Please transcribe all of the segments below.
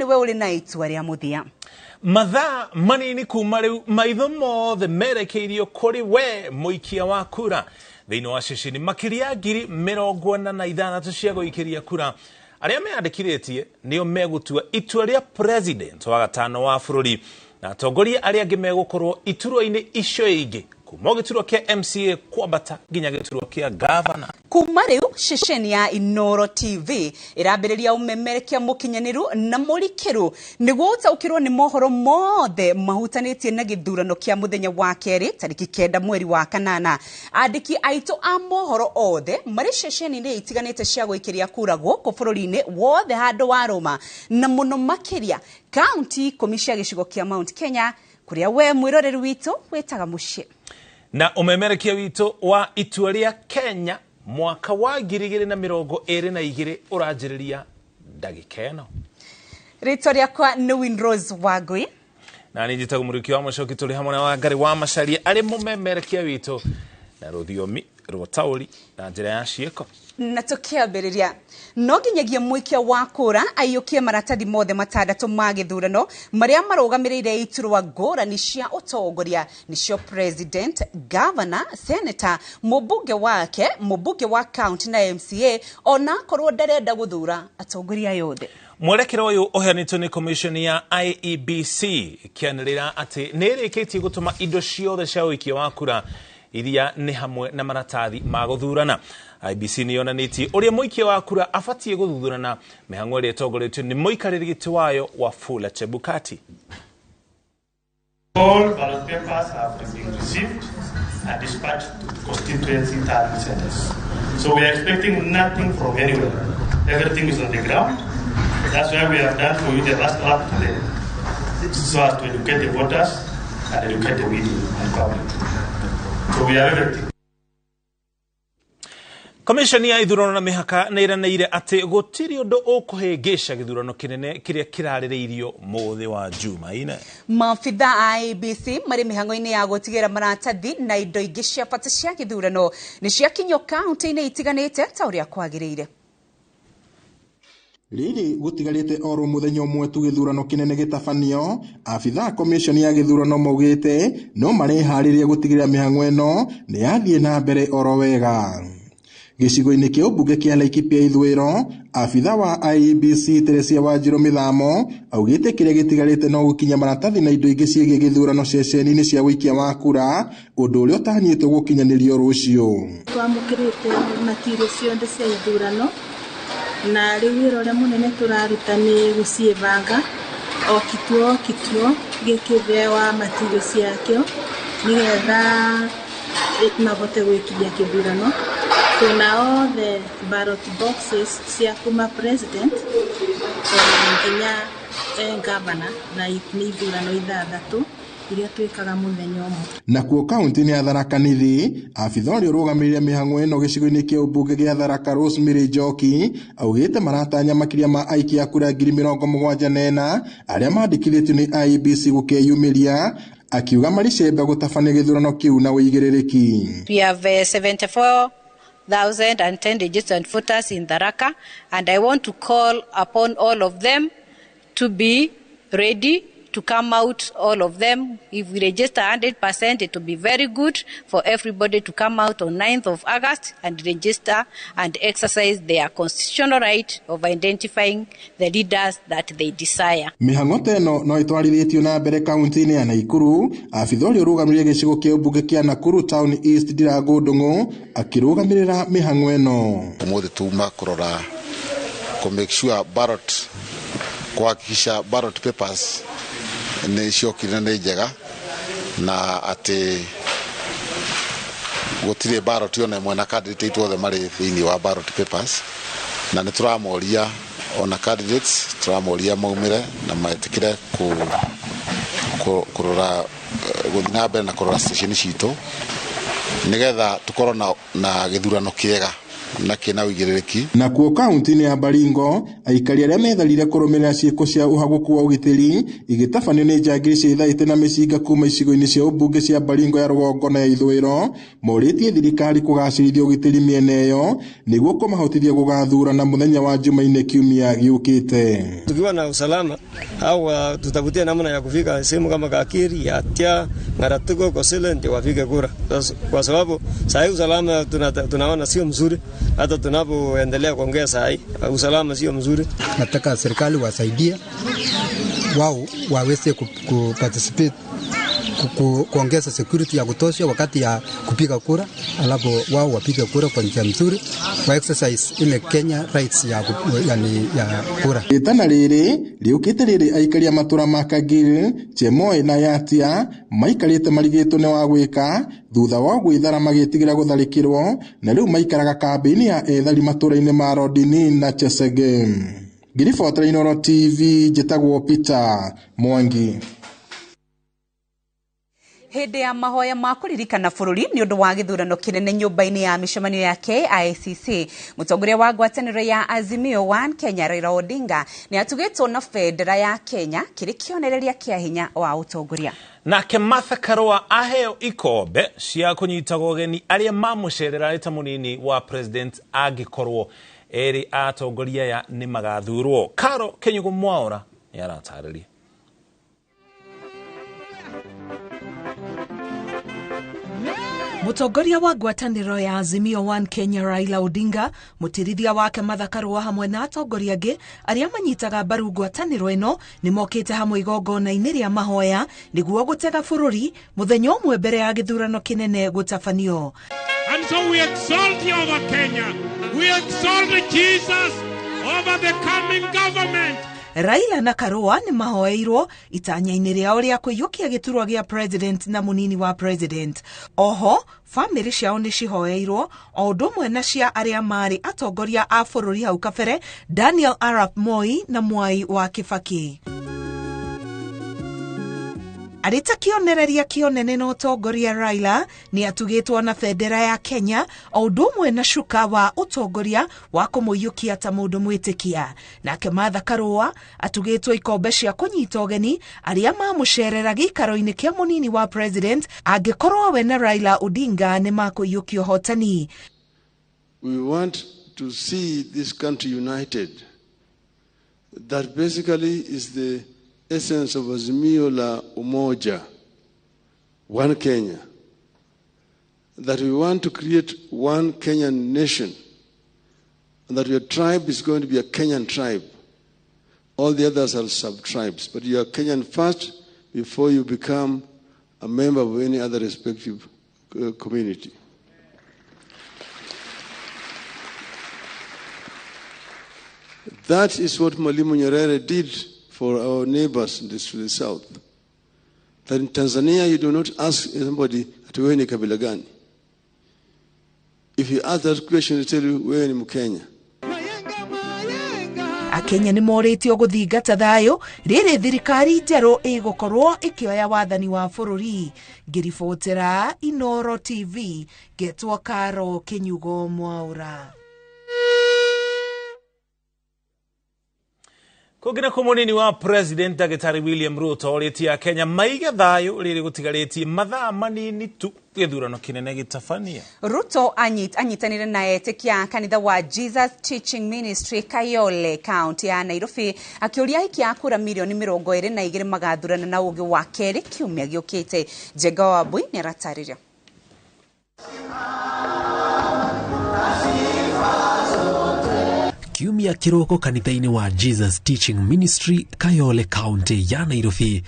niwe uri na itua ria muthia. Mathaa manini kuma riu maitho mothe merekeirio kuri we muikia wa kura thiini wa ceceni makiria ngiri 46 cia guikiria kura aria meandikiritie nio megutua itua ria president wa gatano wa bururi na atongoria aria angi megukorwo iturwa-ini icio ingi kuma gituro kia MCA kwambata nginya gituro kia governor. Kuma riu ceceni ya Inoro TV irambiriria umemerekia mukinyaniru na murikiru niguo utaukirwo ni mohoro mothe mahutanitie na githurano kia muthenya wa keri tariki 9 mweri wa kanana. Andiki aito a mohoro othe mari ceceni ni itiganite cia guikiria kura guku bururi-ini wothe handu wa Roma na muno makiria county commission gicigo kia Mount Kenya kuria we mwiroreri witu wetaga mucie. Na umemerekia wito wa itua ria Kenya mwaka wa 2022 uranjiriria ndagika ino. Rito riakwa ni Winrose Wagui na ni njitaga muriki wa Macoki tuli hamwe na Wangari wa Macharia ari mumemerekia wito na ruthiomi rutauri na njira ya cieko. Na tukiambiriria no nginyagia mwikia wa kura ayukie maratathi mothe matandatu ma githurano maria marugamirire iturwa ngurani cia utongoria nicio president, governor, senator, mubunge wake, mubunge wa county na MCA ona korwo ndarenda guthura atongoria yothe. Mwerekero uyu uheanitwo ni commission ya IEBC ikianirira ati nirikitie gutuma indo ciothe cia uikia wa kura iria ni hamwe na maratathi ma guthurana. IEBC ni yonanitie uria muikia wa kura afatie guthurana mihango ria togoretio ni muikariri giti wayo Wafula Chebukati. All ballot papers have been received and dispatched to constituency tallying centers. So we are expecting nothing from anywhere. Everything is on the ground. That's why we have done for you the last lap today, so as to educate the voters and educate the media and public. So we are everything. Commission ya ithurano na mihaka na iraneire ati gutiri undu ukuhingisha githurano kinene kiria kiraririirio muthi wa Jumaine. Mafitha IEBC mari mihango-ini ya gutigira maratathi na indo ingi cia bata cia githurano ni cia kinyo county-ini itiganite ta uria kwagiriire. Riri gutigarite oro muthenya umwe tu githurano kinene gitafanio, afitha commission ya githurano maugite no marihariria gutigirira mihango ino ni yathie na mbere oro wega. Gicigo-ini kia ubunge kia Laikipia ithwiro, afitha wa IEBC Teresia Wanjiru Mithamo augite kiria gitigarite no gukinya maratathi na indo ingi ciege githurano ceceni-ini cia wikia wa kura undu uria utanyitwo gukinyanirio rucio. Twamukirite material cionde cia ithurano na riwiro ria munene turaruta ni guciebanga o kituo gikithewa material ciakio nigetha mabote gwikiria kithurano. So now the ballot boxes cia kuma president nginya governor na ithurano ithathatu iria twikaga muthenya umwe. Nakuo kaunti-ini ya Tharaka Nithi, afitha uria urugamirire mihango ino gicigo-ini kia ubunge gia Tharaka Rosemary Njoki augite maratanya makiria ma aikia kura 74,000 aria mandikithitio ni IEBC gukeyumiria akiuga maricembe gutabania githurano kiu na uigiririki. We have 74,010 registered voters in Tharaka, and I want to call upon all of them to be ready to come out, all of them. If we register 100%, it will be very good for everybody to come out on 9th of August and register and exercise their constitutional right of identifying the leaders that they desire. Mihango teno no itwarithitio na mbere kaunti-ini ya Naikuru, afitha uria urugamirire gicigo kia ubunge kia Nakuru Town East Ndirango Ndung'u akirugamirira mihango ino. Umuthi tuma kurora ku make sure ballot kuhakikisha ballot papers ni ciokire ni njega na ati gutire ballot yona imwe na candidate itwothe mari thiini wa ballot papers na nituramoria ona candidates turamoria maumire na maetikire kurora guthina mbere na kurora station citu nigetha tukorwo na githurano kiega na kina wigiriki. Na kuo kaunti-ini ya Baringo aikari aria metharire kurumirira ciiko cia uhaguku wa ugitiri igitafanio ni njangiri cia ithaite na micinga kuma icigo-ini cia ubunge cia Baringo ya rugongo na ithwiro moritie thirikari kugacirithia ugitiri miena iyo niguo kumahotithia gugathurana muthenya wa Jumaine kiumia giukite. Tukiwa na usalama au tutavutia namna ya kufika sehemu kama Kakiri, Atia, Ngaratuko, Kosele ndio wafike kura. Kwa sababu saa hii usalama tunaona sio mzuri, hata tunapoendelea kuongea saa hii usalama sio mzuri. Nataka serikali wasaidie wao waweze kuparticipate kuongeza security ya kutosha wakati ya kupiga kura, alafu wao wapige kura kwa njia nzuri, wa exercise ile Kenya rights ya kura. Itana riri riukite riri aikaria matura makagiri Chemoi na Yatia maikarite marigito ne wa gwika thutha wa gwithara magitigira gutharikirwo na riu maikaraga kambini ya ethari matura-ini ma Rodini na Chesege. Giribota Inooro TV jitagwo Peter Mwangi. Hende ya mahoya ma kuririkana bururi ni undu wa githurano kinene nyumba-ini ya mishemanio ya IEBC mutongoria wa ngwataniro ya Azimio One Kenya Raila Odinga ni atugitwo na federa ya Kenya kiri kionereria kia hinya wa utongoria. Nake Martha Karua aheo ikombe cia kunyitaga ugeni aria mamucerera ari ta munini wa president agikorwo eri atongoria ya ni magathurwo. Karo Kenyugo Mwaura yaratarĩria. Mutongoria wa ngwataniro ya Azimio One Kenya Raila Odinga, mutirithia wake Martha Karua hamwe na atongoria angĩ aria manyitaga mbaru ngwataniro ino ni mokite hamwe igongona-ini ria mahoya niguo gutega bururi muthenya umwe mbere ya githurano kinene gutafanio. And so we exalt you over Kenya. We exalt Jesus over the coming government. Raila na Karua ni mahoeirwo itanya-ini riao ria kuiyukia giturwa gia president na munini wa president. Oho, family ciao ni cihoeirwo o undu umwe na cia aria mari atongoria a bururi hau kabere Daniel Arap Moi na Mwai wa Kibaki. Arita kionereria kionene no utongoria Raila ni atugitwo na federa ya Kenya o undu umwe na shuka wa utongoria wa kumuyukia ta mundu mwitikia. Nake Martha Karua atugitwo ikombe cia kunyita ugeni aria mamucerera gikaro-ini kia munini wa president angikorwo we na Raila Odinga ni makuyukio hotani. We want to see this country united. That basically is the essence of Azimio la Umoja, one Kenya. That we want to create one Kenyan nation, and that your tribe is going to be a Kenyan tribe. All the others are sub-tribes, but you are Kenyan first before you become a member of any other respective community. That is what Mwalimu Nyerere did for our neighbors to the south. That in Tanzania you do not ask somebody ati wewe ni kabila gani. If you ask that question, they tell you wewe ni Mkenya. Akenya ni moritio guthingata thayo riri thirikari njeru igukorwo ikioya wathani wa bururi. Ngiribotera Inooro TV getwo Karo Kenyugo Mwaura. Kugina kumunini wa president Dagitari William Ruto oritia Kenya maige thayo riri gutigariti mathaa manini tu githurano kinene gitafania. Ruto anyitanire na etikia kanitha wa Jesus Teaching Ministry Kayole County ya Nairobi akiuria ikia kura milioni 22 magathurana na ugi wa keri kiumia giukite. Jega Wabui ni aratariria. Kiumia kiroko kanitha-ini wa Jesus Teaching Ministry Kayole County ya Nairobi.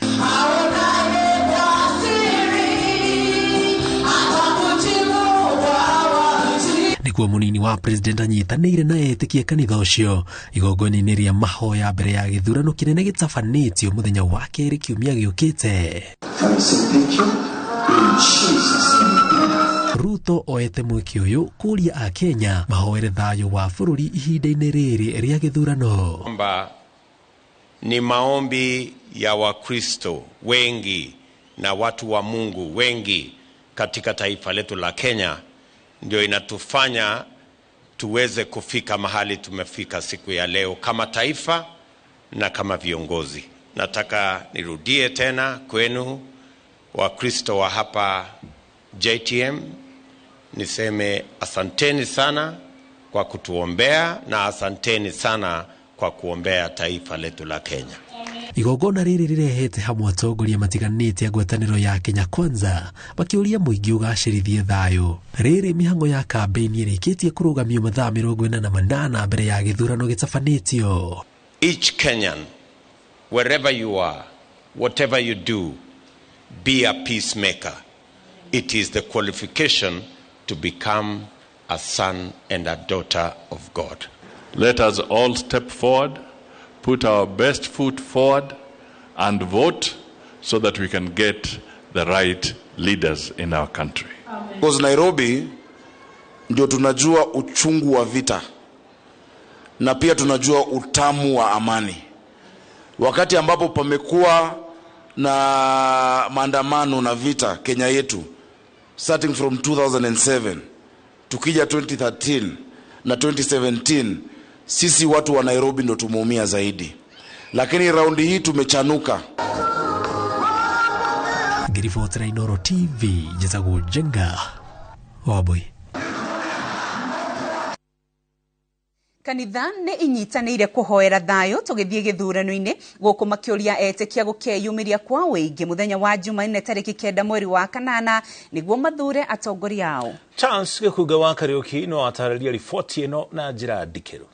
Nikuwa munini wa president anyitanire na etikia kanitha ucio igongona-ini ria mahoya mbere ya githurano kinene gitafanitio muthenya wa keri kiumia giukite. Ruto oete mweke uyu kuria a Kenya mahoere thayo wa bururi ihinda-ini riri ria githurano. Kwamba ni maombi ya Wakristo wengi na watu wa Mungu wengi katika taifa letu la Kenya ndio inatufanya tuweze kufika mahali tumefika siku ya leo kama taifa na kama viongozi. Nataka nirudie tena kwenu Wakristo wa hapa JTM, niseme asanteni sana kwa kutuombea na asanteni sana kwa kuombea taifa letu la Kenya. Igogona riri rirehete hamwe atongoria matiganite ngwataniro ya Kenya Kwanza makiuria muingi ugacirithie thayo. Riri mihango ya kampeni irikitie kurugamio mathaa 48 mbere ya githurano gitafanitio. Each Kenyan, wherever you are, whatever you do, be a peacemaker. It is the qualification to become a son and a daughter of God. Let us all step forward, put our best foot forward and vote so that we can get the right leaders in our country. Because Nairobi ndio tunajua uchungu wa vita na pia tunajua utamu wa amani. Wakati ambapo pamekuwa na maandamano na vita Kenya yetu, starting from 2007 tukija 2013 na 2017, sisi watu wa Nairobi ndo tumeumia zaidi, lakini raundi hii tumechanuka. Ngiribotera Inooro TV Jezago Jenga Waboi. Kanitha nĩ inyitanĩire kuhoera thayo tũgĩthiĩ gĩthurano-inĩ gũkũ makĩũria etĩkia gũkeyumĩria kwa wĩingĩ mũthenya wa Jumanne tarĩki 9 mweri wa kanana nĩguo mathure atongoria ao. Charles Gĩkunga wa Kariuki no atarĩria riboti ĩno na njĩra ndikĩru.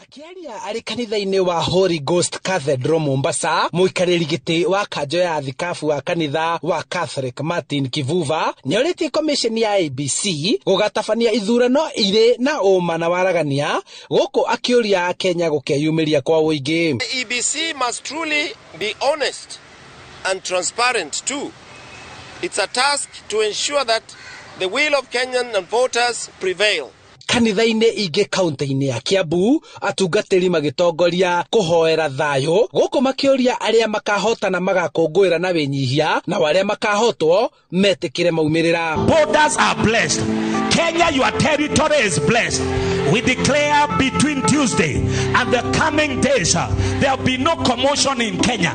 Akiaria ari kanitha-inĩ wa Holy Ghost Cathedral Mombasa, muikarĩri gĩtĩ wa kanjo ya thikabu wa kanitha wa Catholic Martin Kivuva nĩorĩtie komisheni ya IEBC gũgatabania ithurano irĩ na ũma na waragania gũkũ akĩũria Kenya gũkeyumĩria kwa wũingĩ. The IEBC must truly be honest and transparent too. It's a task to ensure that the will of Kenyan voters prevail. Kanitha-inĩ ingĩ kaunti-inĩ ya Kiambu atungatĩri magĩtongoria kũhoera thayo gũkũ makĩũria arĩa makahotana magakũngũĩra na wĩnyihia na arĩa makahotwo metĩkĩre maumĩrĩra. Borders are blessed. Kenya, your territory is blessed. We declare between Tuesday and the coming days there will be no commotion in Kenya.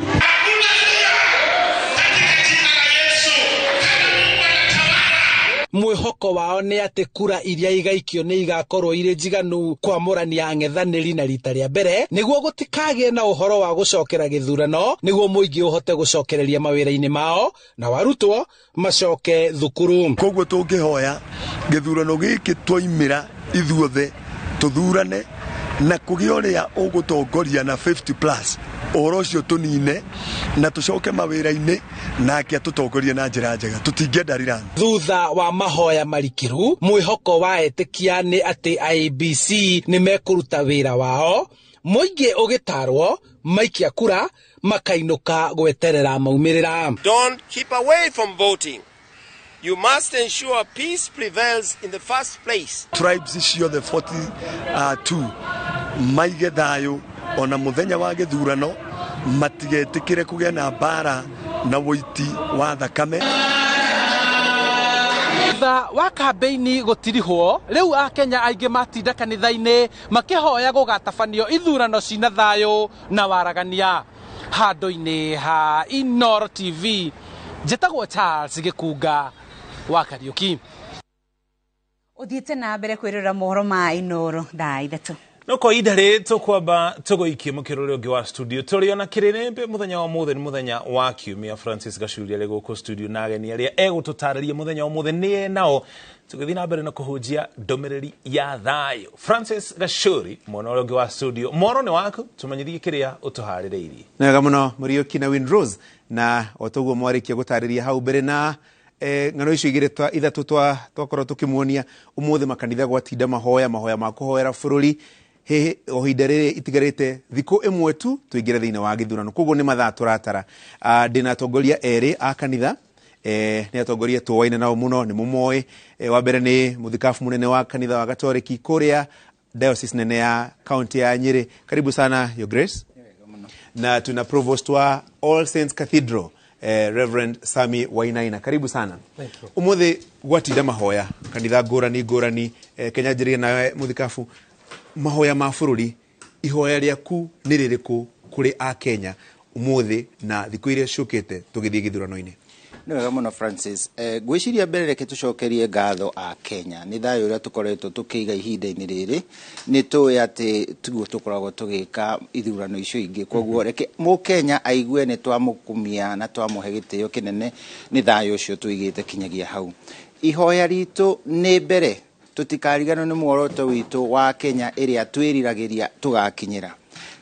Mwĩhoko wao nĩ atĩ kura iria igaikio nĩ igakorwo irĩ njiganu kwamũrania ang'ethanĩri na rita rĩa mbere nĩguo gũtikagĩe na ũhoro wa gũcokera gĩthurano nĩguo mũingĩ ũhote gũcokereria mawĩra-inĩ mao na warutwo macoke thukuru. Koguo tũngĩhoya gĩthurano gĩkĩ twaimĩra ithuothe tũthurane na kũgĩa ũrĩa ũgũtongoria na 50+ ũhoro ũcio tũnine na tũcoke mawĩra-inĩ nake tũtongorie na njĩra njega tũtingĩenda rirani. Thutha wa mahoya marikĩru mwĩhoko wa etĩkia nĩ atĩ IEBC nĩ mekũruta wĩra wao, mũingĩ ũgĩtarwo maikia kura makainũka gweterera maumĩrĩra. Don't keep away from voting. You must ensure peace prevails in the first place. Tribes ciothe 42 maige thayo ona muthenya wa gĩthurano matigetĩkĩre kũgĩa na mbara na wũiti wa thakame. Thutha wa kambeini gũtirihwo rĩu Akenya aingĩ matinda kanitha-inĩ makĩhoya gũgatabanio ithurano cina thayo na waragania. Handũ-inĩ ha Inooro TV njĩtagwo Charles Gĩkunga wa Kariuki. Ũthiĩte na mbere kwĩrora mohoro ma Inooro thaa ithatũ. No kwa idare tukwamba tugoikie mukirore ungi wa studio turi ona kirembe muthenya wa muthe ni muthenya wa kiumia. Francis Gacuria le goko studio na ageni aria egututariria muthenya wa muthe ni nao tugithi na mbere na kuhujia ndomereri ya thayo. Francis Gacuri mwana ungi wa studio moro ni wako tumanyithie kiria utuharireirie nega muno Muriuki na Windrose na otoguo mwarikia gutariria hau mbere na ngano icio igire ithatu twakorwo tukimuonia umuthe makanitha gwatinda mahoya ma kuhoera bururi he ohinda rĩrĩ itigarĩte thikũ ĩmwe tu tuingĩre thĩinĩ wa gĩthurano. Koguo nĩ mathaa tũratara. Ndĩna atongoria erĩ a kanitha nĩ atongoria tũwaine nao mũno nĩ mũmoĩ. Wa mbere nĩ mũthikabu mũnene wa kanitha wa Gatoreki kũrĩa diocese nene ya kaunti ya Nyeri. Karibu sana Your Grace. Na tuna provost wa All Saints Cathedral Reverend Sami Wainaina. Karibu sana. Umuthi gwatinda mahoya kanitha ngurani Kenya njĩrĩe nawe muthikabu mahoya ma bũrũri ihoya rĩaku nĩ rĩrĩkũ kũrĩ a Kenya umuthi na thikũ iria ciũkĩte tũgĩthiĩ gĩthurano-inĩ? Nĩ wega mũno Francis. Gwĩciria mbere reke tũcokerie ngatho a Kenya nĩ thayũ ũrĩa tũkoretwo tũkĩiga ihinda-inĩ rĩrĩ. Nĩ tũĩ atĩ tiguo tũkoragwo tũgĩka ithurano icio ingĩ, koguo reke Mũkenya aigue nĩ twamũkumia na twamũhe gĩtĩo kĩnene nĩ thayũ ũcio tũigĩte kinyagia hau. Ihoya ritũ nĩ mbere tũtikariganwo nĩ muoroto witũ wa Kenya ĩrĩa twĩriragĩria tũgakinyĩra.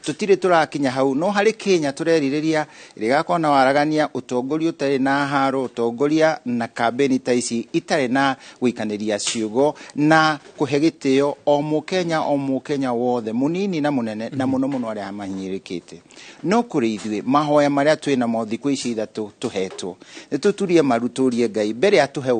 Tutire turakinya hau no harĩ Kenya turerirĩria ĩrĩgakorwo na waragania, ũtongoria ũtarĩ na haro, ũtongoria na kambeni ta ici itarĩ na gũikanĩria ciugo na kũhe gĩtĩo o Mũkenya wothe mũnini na mũnene na mũno arĩa mahinyĩrĩkĩte. No kũrĩ ithuĩ mahoya marĩa twĩ namo thikũ ici ithatũ tũhetwo nĩ tũturie maru tũrie Ngai mbere atũhe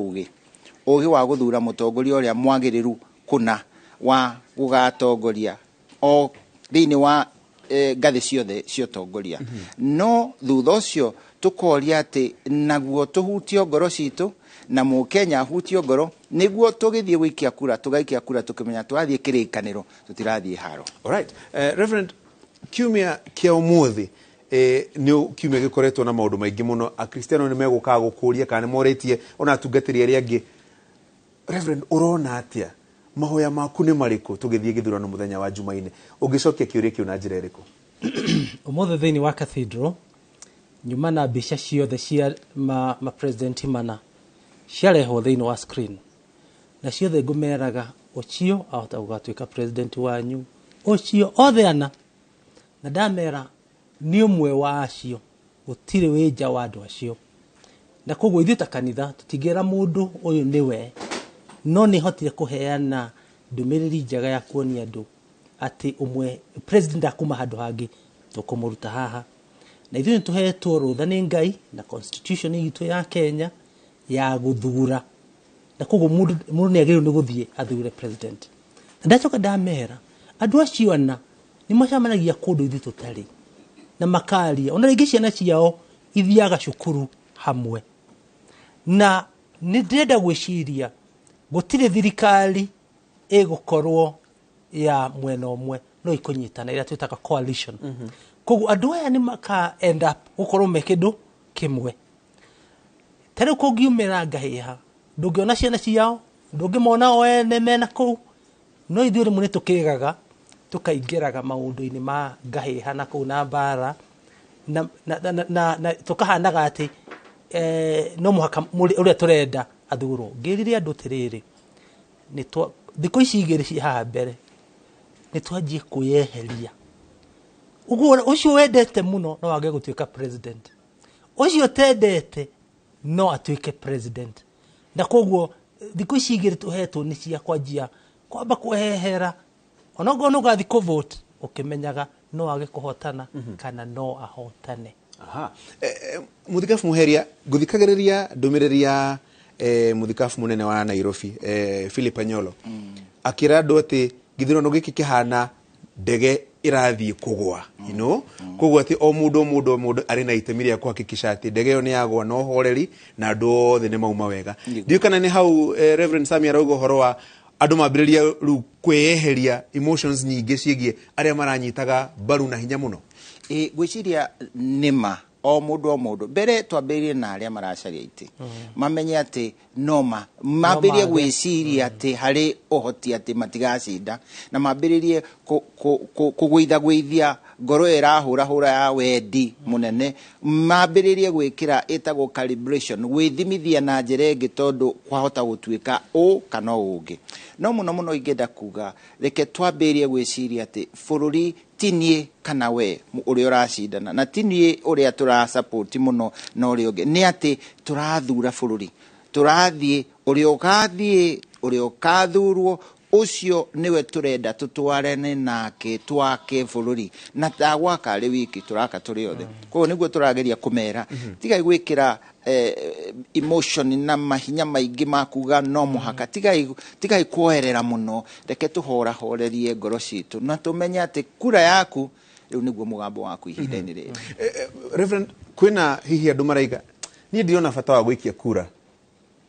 ũgĩ wa gũthura mũtongoria ũrĩa mwagĩrĩru kũna wa gũgatongoria o thĩinĩ wa ngathĩ ciothe ciotongoria. No thutha ũcio tũkoria atĩ naguo tũhutio ngoro citũ na Mũkenya ahutio ngoro nĩguo tũgĩthiĩ gũikia kura tũgaikia kura tũkĩmenya twathiĩ kĩrĩkanĩro tũtirathiĩ haro. Alright. Reverend, kiumia kia umuthi nĩ kiumia gĩkoretwo na maũndũ maingĩ mũno. Akristiano nĩ megũkaga gũkũria kana morĩtie ona atungatĩri arĩa angĩ. Reverend, urona atĩa mahoya maku nĩ marĩkũ tũgĩthiĩ gĩthurano mũthenya wa Jumaine? Ũngĩcokia kĩũria kĩu na njĩra ĩrĩkũ? Ũmũthĩ thĩinĩ wa cathedral nyuma na mbica ciothe cia ma president mana ciarehwo thĩinĩ wa screen na ciothe ngũmeraga ũcio ahota gũgatuĩka president wanyu, ũcio othe ana na ndamera nĩ ũmwe wa acio, gũtirĩ wĩ nja wa andũ acio. Na koguo ithuĩ ta kanitha tũtingĩra mũndũ ũyũ nĩwe, no nĩ hotire kũheana ndũmĩrĩri njega ya kuonia andũ atĩ ũmwe president akuma handũ hangĩ tũkũmũruta haha. Na ithuĩ nĩ tũhetwo rũtha nĩ Ngai na constitution itũ ya Kenya ya gũthura, na koguo mũndũ nĩ agĩrĩirwo nĩ gũthiĩ athure president. Na ndacoka ndamera andũ acio ana nĩ macemanagia kũndũ ithuĩ tũtarĩ na makaria, ona rĩngĩ ciana ciao ithiaga cukuru hamwe. Na nĩ ndĩrenda gwĩciria gũtirĩ thirikari ĩgũkorwo ya mwena ũmwe, no ikũnyitana ĩrĩa twĩtaga coalition. Koguo andũ aya nĩ maka end up gũkorwo me kĩndũ kĩmwe. Tarĩu kũngiumĩra ngahĩha ndũngĩona ciana ciao, ndũngĩmona o ene mena kũu, no ithuĩ rĩmwe nĩ tũkĩgaga tũkaingĩraga maũndũ-inĩ ma ngahĩha na kũu na mbara na tũkahanaga atĩ no mũhaka ũrĩa tũrenda athurwo. Ngĩrire andũ tĩrĩrĩ thikũ ici igĩrĩ cia haha mbere nĩ twanjie kwĩyeheria. Ũguo ũcio wendete mũno no wage gũtuĩka president, ũcio tendete no atuĩke president. Na koguo thikũ ici igĩrĩ tũhetwo nĩ cia kwanjia kwamba kwehera, onogo no gathi kũvote ũkĩmenyaga no wage kũhotana kana no ahotane. Muthikabu Muheria, ngũthikagĩrĩria ndũmĩrĩri ya muthikabu munene wa Nairobi Philip Anyolo akĩra andũ atĩ gĩthurano gĩkĩ kĩhana ndege irathiĩ kũgwa, you know, koguo atĩ o mũndũ arĩ na itemi rĩa kuhakikisha atĩ ndege ĩyo nĩ yagwa na ũhoreri na andũ othe nĩ mauma wega. Ndiũ kana nĩ hau Reverend Sami arauga ũhoro wa andũ mambĩrĩria rĩu kwĩyeheria emotions nyingĩ ciĩgiĩ arĩa maranyitaga mbaru na hinya mũno? Gwĩciria nĩma o mũndũ mbere twambĩrĩrie na arĩa maracaria itĩ mamenye atĩ noma mambĩrĩrie gwĩciria atĩ harĩ ũhoti atĩ matigacinda na mambĩrĩrie kũgũithagũithia ngoro ĩrahũra ya wendi mũnene, mambĩrĩrie gwĩkĩra ĩtagwo calibration, gwĩthimithia na njĩra ĩngĩ tondũ kwahota gũtuĩka ũ kana ũngĩ. No mũno ingĩenda kuga reke twambĩrĩrie gwĩciria atĩ bũrũri tinie kana we ũrĩa ũracindana na tinie ũrĩa tũrasupport mũno na ũrĩa ũngĩ, nĩ atĩ tũrathura bũrũri, tũrathiĩ ũrĩa ũkathurwo ũcio niwe tũrenda tũtwarane nake twake bũrũri na tagwaka arĩ wiki tũraka tũrĩ othe. Koguo nĩguo tũrageria kũmera tigai gwĩkĩra emotion na mahinya maingĩ makuga no mũhaka, tigai kuoerera mũno, reke tũhorerie ngoro citũ na tũmenye atĩ kura yaku rĩu nĩguo mũgambo waku ihinda-inĩ rĩrĩ. Reverend, kwĩna hihi andũ maraiga ni ndiona bata wa gwikia kura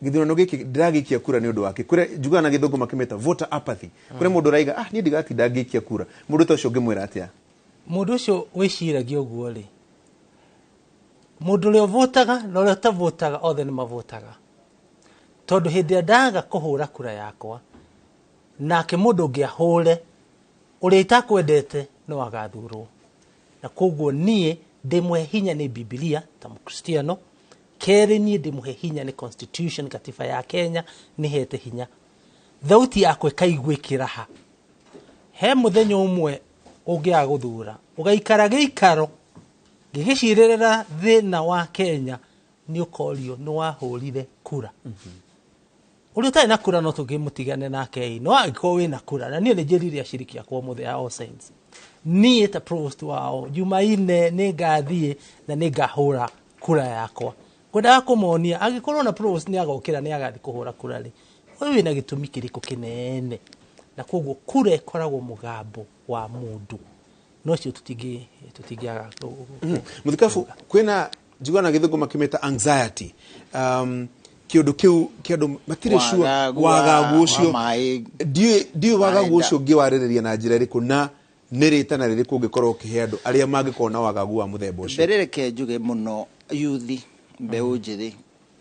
githurano giki ndiragikia kura ni undu wake kure juga na githungu makimeta voter apathy kure mundu raiga ni ndigati ndagikia kura mundu ta ucio ngimwira atia mundu ucio wiciragia uguo ri mundu rio votaga no rio ta votaga othe ni mavotaga tondu hindi ndaga kuhura kura yakwa nake mundu ngiahure uria itakwendete no agathurwo na koguo nie ndimwe hinya ni Biblia ta mukristiano kere nie ndimuhe hinya ni constitution katiba ya Kenya ni hete hinya thauti yakwe kaigwikira ha he muthenya umwe ungia guthura ugaikara giikaro gigicirerera thina wa Kenya ni ukorio ni wahurire kura uri utai na kura no tugimutigane nake no agiko wina kura na nie nijirire ashiriki akwa muthe all saints nie ta provost wao Jumaine ni gathie na ni gahura kura yakwa kwenda kumuonia agikorwo na provost ni agokira ni agathi kuhura kura ri uyu wina gitumi kiriko kinene na koguo kura ikoragwo mugambo wa mundu no cio tutigiaga muthikafu kwina jigwana githungu makimeta anxiety kiundu kiu kiundu matire sure wagagu ucio dio wagagu ucio ngiwaririria na njira iriku na niritana ririku ngikorwo kihe andu aria mangikona wagagu wa muthemba ucio berereke njuge muno yuthi mbeu njithi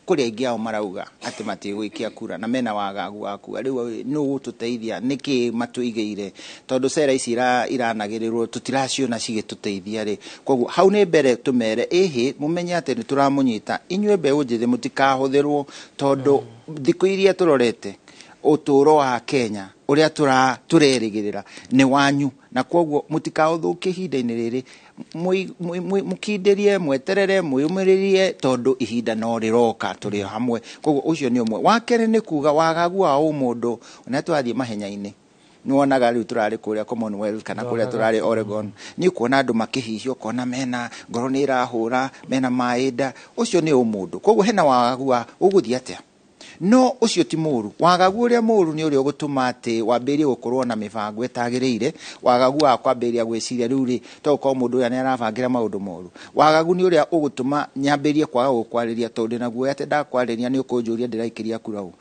kuria ingi ao marauga ati matigwikia kura na mena wagagu waku riu no gututeithia niki matuigeire tondu cera ici iranagirirwo tutiraciona cigituteithia ri koguo hau ni mbere tumere ehe mumenye ati ni turamunyita inywe mbeu njithi mutikahuthirwo tondu thiku iria turorete uturo wa Kenya uria turerigirira ni wanyu na koguo mutikahuthuke ihinda-ini riri mukinderie mweterere mwiyumiririe tondu ihinda no riroka turi hamwe koguo ucio ni umwe wakere ni kuga wagagu wa umundu na twathie mahenya-ini ni wonaga riu turari kuria Commonwealth kana kuria turari Oregon ni kuona andu makihihio kona mena ngoro ni irahura mena maida ucio ni umundu koguo hena wagagu wa uguthia atia no ucio ti muru wagagu uria muru ni uria ugutuma ati wambirie gukorwo na mibango etagiriire wagagu wa kwambiria gwiciria riu ri to ko mundu ya ni arabangira maundu moru wagagu ni uria ugutuma nyambirie kwaga gukwariria tondu naguo ate ndakwariria ni ukunjuria ndiraikiria kurau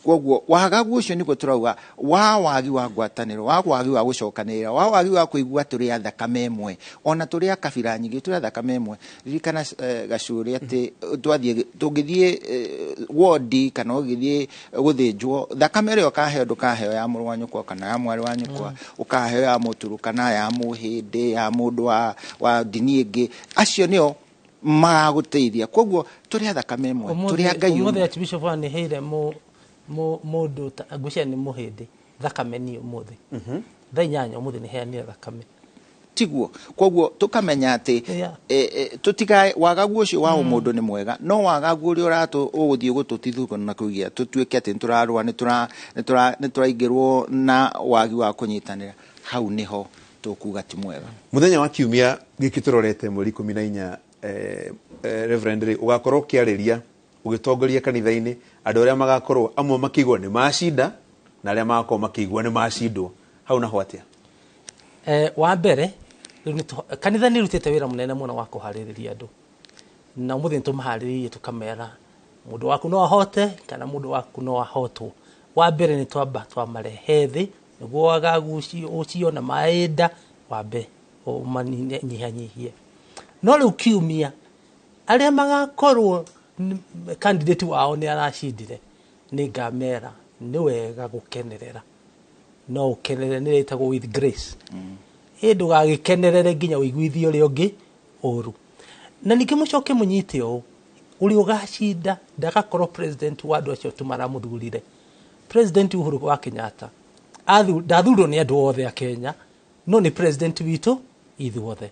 koguo wagagu ucio ni guturauga wa wagi wa ngwataniro wa wagi wa gucokanira wa wagi wa kuigua turi athakame emwe ona turi akabira nyingi turi athakame emwe ririkana gacuri ati twathie tungithie ward kana githie guthinjwo thakame rio kaheo ndukaheo ya muru wa nyukwa kana ya mwari wa nyukwa ukaheo ya muturu kana ya muhindi ya mundu wa dini ingi acio nio magaguteithia koguo turi thakame emwe turi Ngai umwe ya bishop ni heire mundu agucia ni muhindi thakame ni umuthe thainyanya umuthe ni heani thakame tiguo koguo tukamenya ati tutigae wagagu ucio wa umundu ni mwega no wagagu uri uratu uguthie gututithuko na kugia tutuike ati turarwa ni turaingirwo na wagi wa kunyitanira hau niho tukuga ti mwega muthenya wa kiumia giki turorete mweri 14 reverend ugakorwo kiariria ugitongoria kanitha-ini andu aria magakorwo amwe makigwa ni macinda na aria magakorwo makigwa ni macindwo hau naho atia wa mbere kanitha ni rutete wira munene muno wa kuhaririria andu na umuthi ntumaharirie tukamera mundu waku no ahote kana mundu waku no ahotwo wa mbere ni twamarehe thi niguo wagagu ucio na maenda wambe umanyihanyihie no riu kiumia aria magakorwo candidate wao ni aracindire ni ngamera ni wega gukenerera no ukenerere ni retagwo with grace hindu gagikenerere nginya uiguithio ri ungi uru na ningi mucoke munyite o uri ugacinda ndagakorwo president wa andu acio tumara muthurire president Uhuru wa Kenyatta ndathurwo ni andu othe a Kenya no ni president witu ithuothe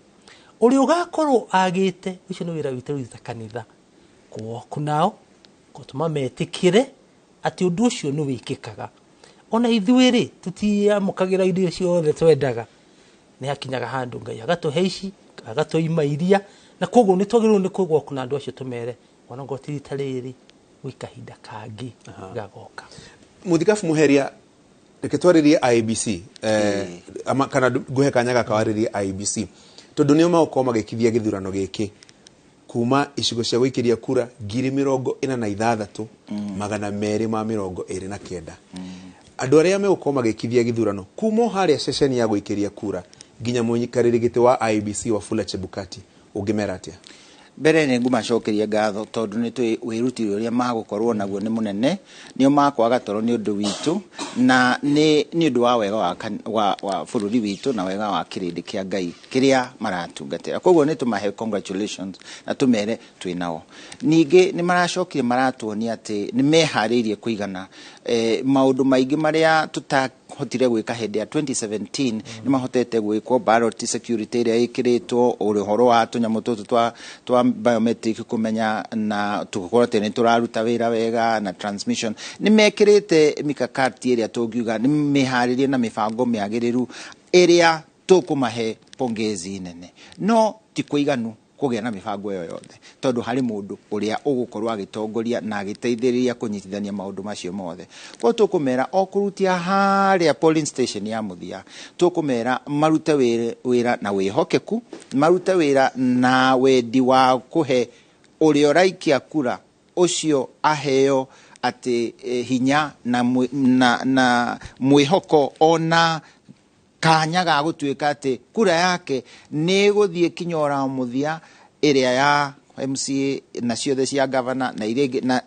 uri ugakorwo agite ucio ni wira witu wita kanitha kuoku nao gutuma metikire ati undu ucio ni wikikaga ona ithuiri tutiamukagira indo ciothe twendaga ni hakinyaga handu Ngai agatuheici agatuimairia na koguo ni twagirwo ni kugwa kuna andu acio tumere ona ngotirita riri wikahinda kangi gagoka muthikafu muheria reketwaririe IEBC kana guhe kanyaga kawaririe IEBC tondu nio maukoma magikithia githurano giki kuma icigo cia gũikiria kura 46,000 magana merĩ ma 29 andũ arĩa megũkorwo magĩkithia gĩthurano kuma harĩa ceceni ya gũikiria kura nginya mũnyikarĩri gĩtĩ wa IEBC Wafula Chebukati ũngĩmera atĩa? Mbere nĩ ngumacokeria ngatho tondũ nĩ twĩ wĩrutĩre ũrĩa magũkorwo naguo nĩ mũnene nĩo makwaga toro nĩ ũndũ witũ na nĩ ũndũ wa wega wa bũrũri witũ na wega wa kĩrĩndĩ kĩa Ngai kĩrĩa maratungatĩra. Koguo nĩ tũmahe congratulations na tũmere twĩ nao. Ningĩ nĩ maracokire maratuonia atĩ nĩ meharĩirie kũigana maũndũ maingĩ marĩa hotire gwĩka hĩndĩ ya 2017 nĩ mahotete gwĩkwo ballot security ĩrĩa ĩkĩrĩtwo ũhoro wa tũnyamũ tũtũ twa biometric kũmenya na tũgũkorwo atĩ nĩ tũraruta wĩra wega na transmission nĩ mekĩrĩte mikakati ĩrĩa tũngiuga nĩ meharĩrie na mĩbango mĩagĩrĩru ĩrĩa tũkũmahe pongezi nene no ti kũiganu kũgĩa na mĩbango ĩyo yothe tondũ harĩ mũndũ ũrĩa ũgũkorwo agĩtongoria na agĩteithĩrĩria kũnyitithania maũndũ macio mothe. Kwa tũkũmera o kũrutia harĩa polling station ya mũthia tũkũmera marute wĩra na wĩhokeku marute wĩra na wendi wa kũhe ũrĩa ũraikia kura ũcio aheo atĩ hinya na mwĩhoko ona kanya ga gũtuĩka atĩ kura yake nĩ gũthiĩ kinyora mũthia ĩrĩa ya MCA na ciothe cia governor na irege na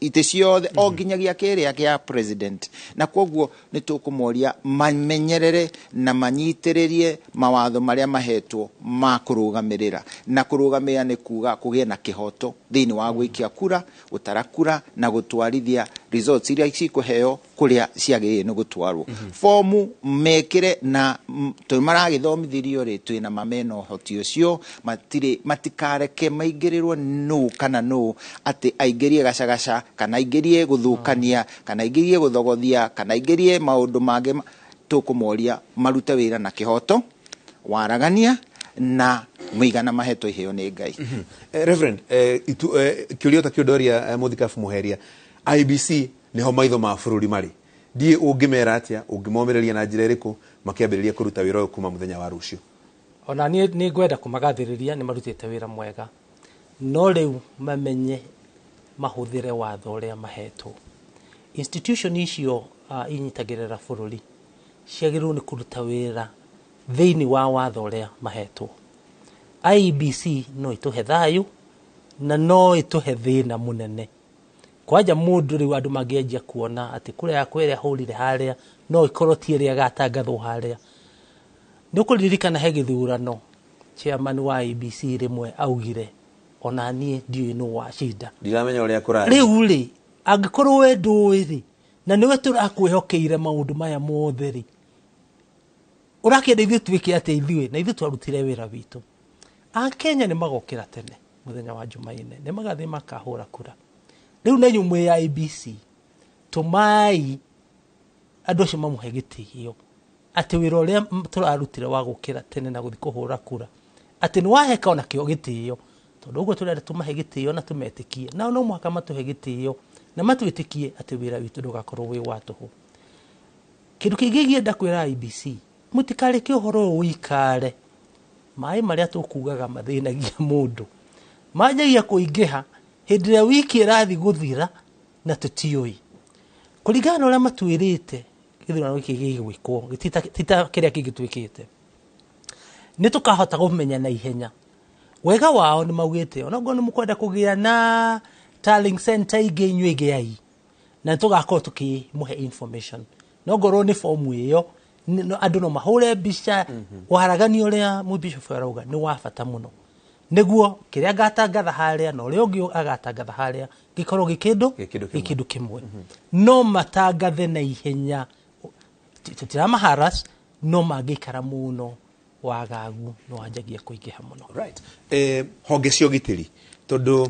ite ciothe o nginyagia kĩrĩa kĩa president na koguo nĩ tũkũmoria mamenyerere na manyitĩrĩrie mawatho marĩa mahetwo ma kũrũgamĩrĩra na kũrũgamĩrĩra nĩ kuga kũgĩa na kĩhoto thĩinĩ wa gũikia kura gũtara kura na gũtwarithia results iria cikũheo kũrĩa ciagĩrĩire nĩ gũtwarwo fomu mekĩre na tũmaragĩthomithirio rĩ twĩna mamena ũhoti ũcio matikareke maingĩrĩrwo no kana no atĩ aingĩrie gacagaca kana aingĩrie gũthũkania kana aingĩrie gũthogothia kana aingĩrie maũndũ mangĩ tũkũmoria marute wĩra na kĩhoto waragania na mũigana mahetwo iheo nĩ Ngai. Reverend kĩũria ta kĩondoria Mũthikabu Mũheria IEBC niho maitho ma bũrũri marĩ ndiĩ ũngĩmera atĩa ũngĩmomereria na njĩra ĩrĩkũ makĩambĩrĩria kũruta wĩra ũyũ kuma mũthenya wa rũciũ? Ona nĩ ngwenda kũmagathĩrĩria nĩ marutĩte wĩra mwega no rĩu mamenye mahũthĩre watho ũrĩa mahetwo. Institution icio inyitagĩrĩra bũrũri ciagĩrĩirwo nĩ kũruta wĩra thĩinĩ wa watho ũrĩa mahetwo. IEBC no ĩtũhe thayũ na no ĩtũhe thĩna mũnene. Kwanja mũndũ rĩu andũ mangĩanjia kuona atĩ kũrĩa yakwa ĩrĩa hũrire harĩa no ĩkorwo ti ĩrĩa gatangathwo harĩa. Nĩ ũkũririkana he gĩthurano chairman wa IEBC rĩmwe augire ona niĩ ndiũĩ nũ wacinda. Ndiramenya ũrĩa kũrarĩ. Rĩu rĩ angĩkorwo we ndũĩ rĩ na nĩwe tũrakwĩhokeire maũndũ maya mothe rĩ ũrakĩenda ithuĩ tuĩke atĩ ithuĩ na ithuĩ twarutire wĩra witũ. Akenya nĩ magokĩra tene mũthenya wa Jumaine nĩ magathiĩ makahũra kura. Rĩu na nyumũ ya IEBC tũmai andũ acio mamũhe gĩtĩo atĩ wĩra ũrĩa tũrarutire wa gũkĩra tene na gũthiĩ kũhũra kura atĩ nĩ waheka ona kĩo gĩtĩo tondũ ũguo tũrenda tũmahe gĩtĩo na tũmetĩkie na no mwaka matũhe gĩtĩo na matwĩtĩkie atĩ wĩra witũ ndũgakorwo wĩ wa tũhũ. Kĩndũ kĩngĩ ngĩenda kwĩra IEBC mũtikareke ũhoro ũyũ ũikare maĩ marĩa tũkugaga mathĩnagia mũndũ manjagia kũingĩha hĩndĩ ĩrĩa wiki ĩrathiĩ gũthira na tũtiũĩ kũringana na ũrĩa matuĩrĩte gĩthurano gĩkĩ gĩgwĩkwo tita kĩrĩa kĩngĩ twĩkĩte nĩ tũkahota kũmenya na ihenya. Wega wao nĩ maugĩte onakorwo nĩ mũkwenda kũgĩa na tallying center ingĩ inyuĩ gĩai na tũgakorwo tũkĩmũhe information no ngorwo nĩ fomu ĩyo andũ no mahũre mbica waragania ũrĩa mũbishofu arauga nĩ wa bata mũno nĩguo kĩrĩa ngatangatha harĩa na ũrĩa ũngĩ agatangatha harĩa gĩkorwo gĩkĩndũ kĩmwe no matangathe na ihenya tũtiramaharas no mangĩikara mũno wagagu no wanjagia kũingĩha mũno. Right. Honge cia ũgitĩri tondũ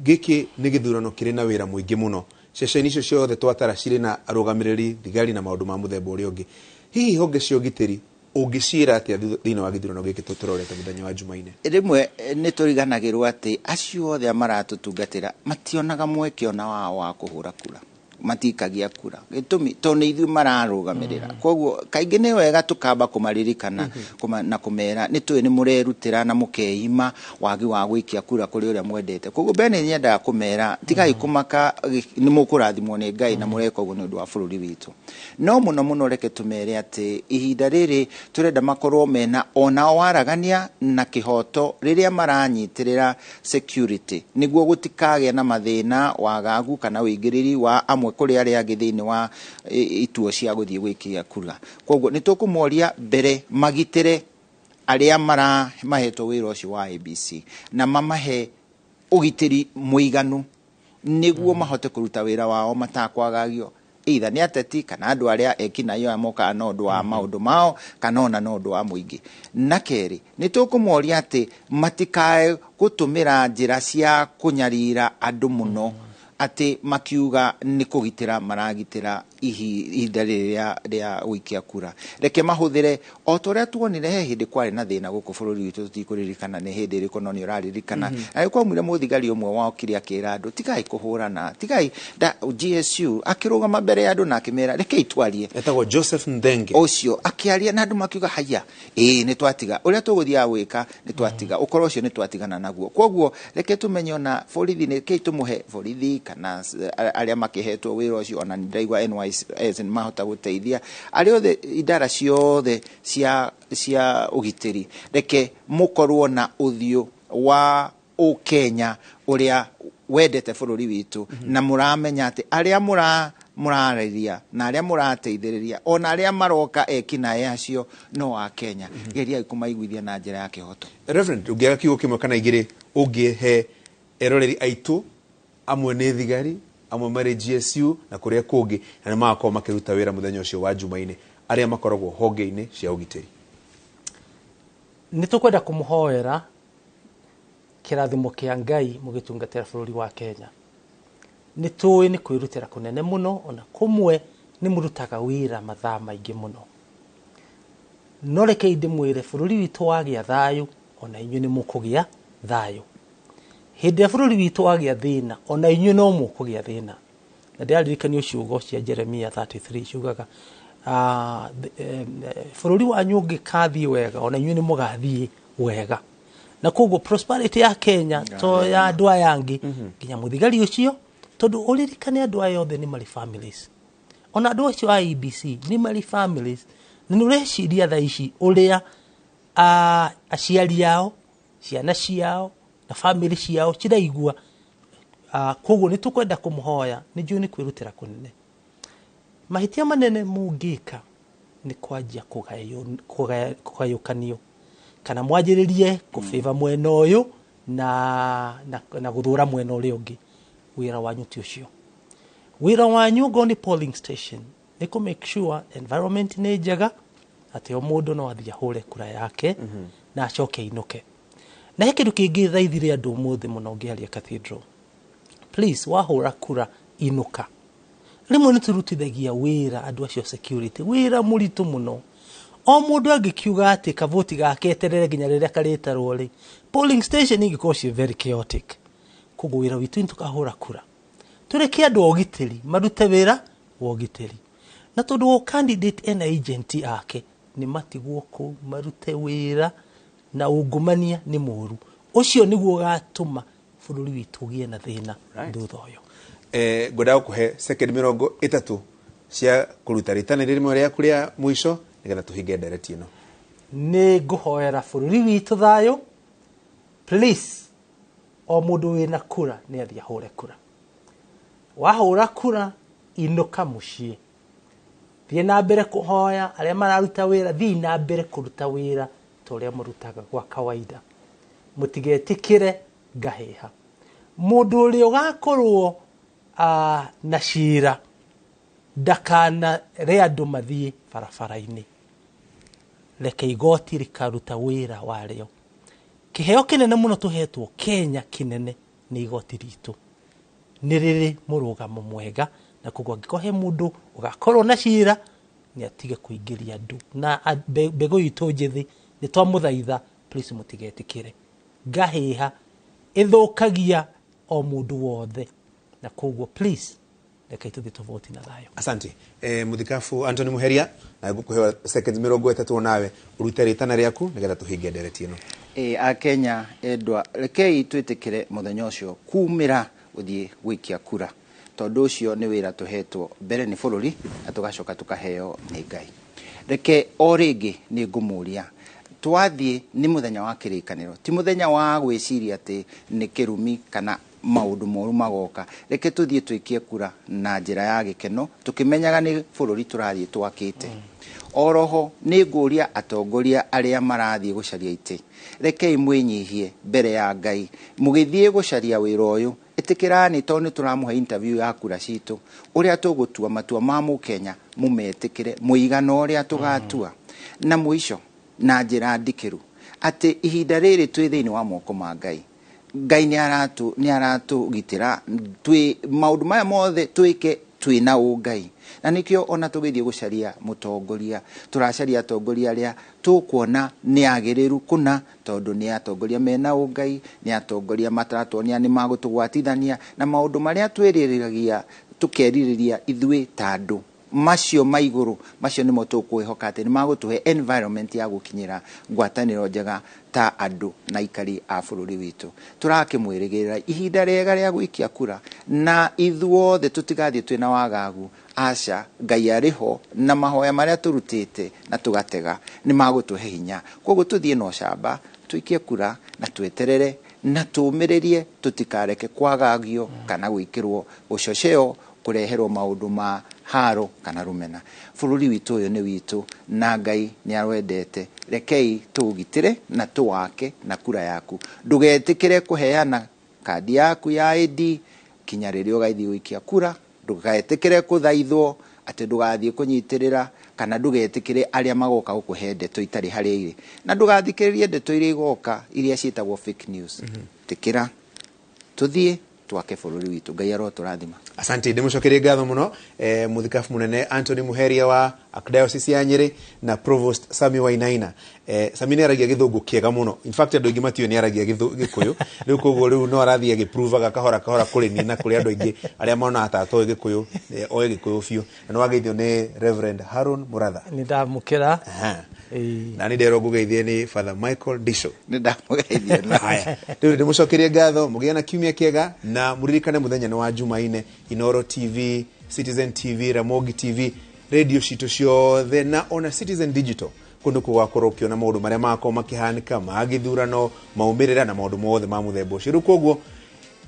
gĩkĩ nĩ gĩthurano kĩrĩ na wĩra mũingĩ mũno ceceni icio ciothe twatara cirĩ na arũgamĩrĩri thigari na maũndũ ma mũthemba ũrĩa ũngĩ. Hihi honge cia ũgitĩri ũngĩciĩra atĩa thĩinĩ wa gĩthurano gĩkĩ tũrorete mũthenya wa Jumaine? Rĩmwe nĩ tũriganagĩrwo atĩ acio othe maratũtungatĩra mationaga mweke ona wao wa kũhũra kura. matikagia kura gitumi to ni ithu mararugamirira koguo kaingi ni wega tukamba kumaririkana na kumera ni twi ni murerutira na mukeima wagi wa gwikia kura kuri uria mwendete koguo bene nyenda kumera tigai kumaka ni mukurathimwo ni Ngai na mureka uguo ni undu wa bururi witu no muno reke tumere ati ihinda riri turenda makorwo mena ona waragania na kihoto riria maranyitirira security niguo gutikage na mathina wagagu kana wingiriri wa amwe kuri aria angi thiini wa ituo cia guthie gwikia kura koguo nitukumoria mbere magitire aria mahetwo wira ucio wa IEBC na mamahe ugitiri muiganu niguo mahote kuruta wira wao matakwagagio either ni ateti kana andu aria ekina yo amoka no ndu wa maundu mao kana ona no ndu wa muingi na keri nitukumoria ati matikae gutumira njira cia kunyarira andu muno ati makiuga ni kugitira maragitira ihinda ria wikia kura reke mahuthire o toria tuonire he hindi kwari na thina guku bururi witu tutikuririkana ni hindi riko no ni uraririkana na kwa mwire muthigari umwe wao kiri akira andu tigai kuhurana tigai GSU akirugama mbere ya andu na akimera reke itwarie etagwo Joseph Ndenge ucio akiaria na andu makiuga haya ni twatiga uria tuguthia gwika ni twatiga ukoro ucio ni twatigana naguo koguo reke tumenye na borithi ni ke tumuhe borithi kana aria makihetwo wira ucio ona ndaigwa NYS mahota guteithia ari othe idara ciothe cia ugitiri reke mukorwo na uthio wa Kenya uria wendete bururi witu na muramenya ati aria murariria na aria murateithiriria ona aria maroka ekina yacio no a Kenya geria kumaiguithia na njira ya kihoto. Reverend ungiaga kiugo kimwe kana igiri ungihe eroreri aitu amwe ni thigari amwe mari GSU na kuria kungi na makao makiruta wira muthenya ucio wa Jumaine aria makoragwo honge-ini cia ugitiri nitukwenda kumuhoera kirathimo kia Ngai mugitungatira bururi wa Kenya nitui ni kwirutira kunene muno ona kumwe ni murutaga wira mathaa maingi muno no reke ndimwire bururi witu wagia thayu ona inyu ni mukugia thayu hindi bururi witu wagia thina ona inyu no mukugia thina na ndiaririkanio ciugo cia Jeremia 33 ciugaga bururi wanyu ngikathie wega ona inyu ni mugathie wega na koguo prosperity ya Kenya to ya andu aya angi nginya muthigari ucio tondu uririkane andu aya othe ni mari families ona andu acio IEBC ni mari families ni ureciria tha ici uria aciari yao ciana ciao na family ciao ciraigua koguo ni tukwenda kumuhoya ni juu ni kwirutira kunene mahitia manene mungika ni kwanjia kugayukanio kana mwanjiririe kufeva mwena uyu na guthura mwena uria ungi wira wanyu ti ucio wira wanyu go ni polling station ni ku make sure environment ni njega ati o mundu no athia hure kura yake na acoke inuke na he kindu kingi thaithire andu muthi muno ngiaria cathedral please wahura kura inuka rimwe niturutithagia wira andu acio security wira muritu muno o mundu angikiuga ati kavoti gake eterere nginya riria karitarwo ri polling station ingiko cie very chaotic kugwira witu tukahura kura tureke andu ogitiri marute wira wogitiri na tondu candidate and agent ake ni matigwo ku marute wira na ungumania ni muru ucio niguo gatuma bururi witu gie na thina thutha uyu ngoda kuhe second 30 cia kuruta ritana rimwe ria kuria mwisho nigetha tuhinge direct ino ni nguhoera bururi witu thayo please o mundu wina kura ni athia hure kura wahura kura inuka mucii thie na mbere kuhoya aria mararuta wira thie na mbere kuruta wira toria murutaga kwa kawaida mutigetikire ngahiha mundu uri ugakorwo na shira dakana ria andu mathie barabara-ini reke igoti rikaruta wira wario kiheo kinene muno tuhetwo Kenya kinene ni igoti ritu ni riri murugamo mwega na kugwa ngikohe mundu ugakorwo na shira ni atige kuingiria andu na bego itu njithi ni twamuthaitha please mutigetikire ngahiha ithukagia o mundu wothe na kugwa please reke tuthi tofauti na thayo. Asante. Muthikafu Anthony Muheria na gukuhewa seconds 30 nawe urute ritana riaku nigetha tuhinge ndereti ino. A Kenya endwa rekei twitikire muthenya ucio kumira uthie gwikia kura tondu ucio ni wira tuhetwo mbere ni bururi na tugacoka tukaheo ni Ngai. Reke oringi ni ngumuria twathie ni muthenya wa kirikaniro ti muthenya wa gwiciria ati ni kirumi kana maundu moru magoka. Reke tuthie twikie kura na njira ya gikeno tukimenyaga ni bururi turathie twakite. Oroho ni nguria atongoria aria marathie gucaria ite rekei mwinyihie mbere ya Ngai mugithie gucaria wira uyu itikirani tondu turamuhe interview ya kura citu uria tugutua matua ma Mukenya mumetikire muigana uria tugatua na muico na njira ndikiru ati ihinda riri twi thiini wa moko ma Ngai. Ngai ni aratu gitira twi maundu maya mothe twike twina Ngai na nikio ona tugithie gucaria mutongoria turacaria atongoria aria tukuona ni agiriru kuna tondu ni atongoria mena Ngai ni atongoria mataratonia ni magutugwatithania na maundu maria twiriragia tukeririria ithui tandu macio maiguru macio nimo tukwihoka ati ni magutuhe environment ya gukinyira ngwataniro njega ta andu na ikari a bururi witu turakimwirigirira ihinda riega ria gwikia kura na ithuothe tutigathie twina wagagu aca Ngai ariho na mahoya maria turutite na tugatega ni magutuhe hinya koguo tuthie no camba twikie kura na tweterere na tumiririe tutikareke kwagagio kana gwikirwo ucoceo kureherwo maundu ma haro kana rumena. Bururi witu uyu ni witu na Ngai ni arwendete rekei tugitire na tuwake na kura yaku ndugetikire kuheana kadi yaku ya ID kinya ririo gaithi gwikia kura ndugetikire kuthaithwo ati ndugathie kunyitirira kana ndugetikire aria magoka gukuhe ndeto itari hari ire na ndugathikiririe ndeto iria igoka iria cietagwo fake news. Tikira tuthie twake bururi witu Ngai aroturathima. Asante ndimucokerie ngatho muno muthikafu munene Anthony Muheria wa Archdiocese ya Nyeri na Provost Sami Wainaina. Sami ni aragia githungu kiega muno. In fact andu ingi matio ni aragia gikuyu riu koguo riu no arathia giprove kahora kuri ni na kuri andu ingi aria mona atatoe gikuyu oe gikuyu fiu na no ageithio ni Reverend Harun Muratha ni ndamukira na ni ndero gugeithie ni Father Michael Disho ni ndamugeithie na haya riu ndimucokerie ngatho mugia na kiumia kiega na muririkane muthenya ni wa Jumaine Inoro TV, Citizen TV, Ramogi TV, radio citu ciothe na ona Citizen Digital kundu kugakorokio na maundu maria mako makihanika magithurano maumirira na maundu mothe ma muthembo ucio. Riu koguo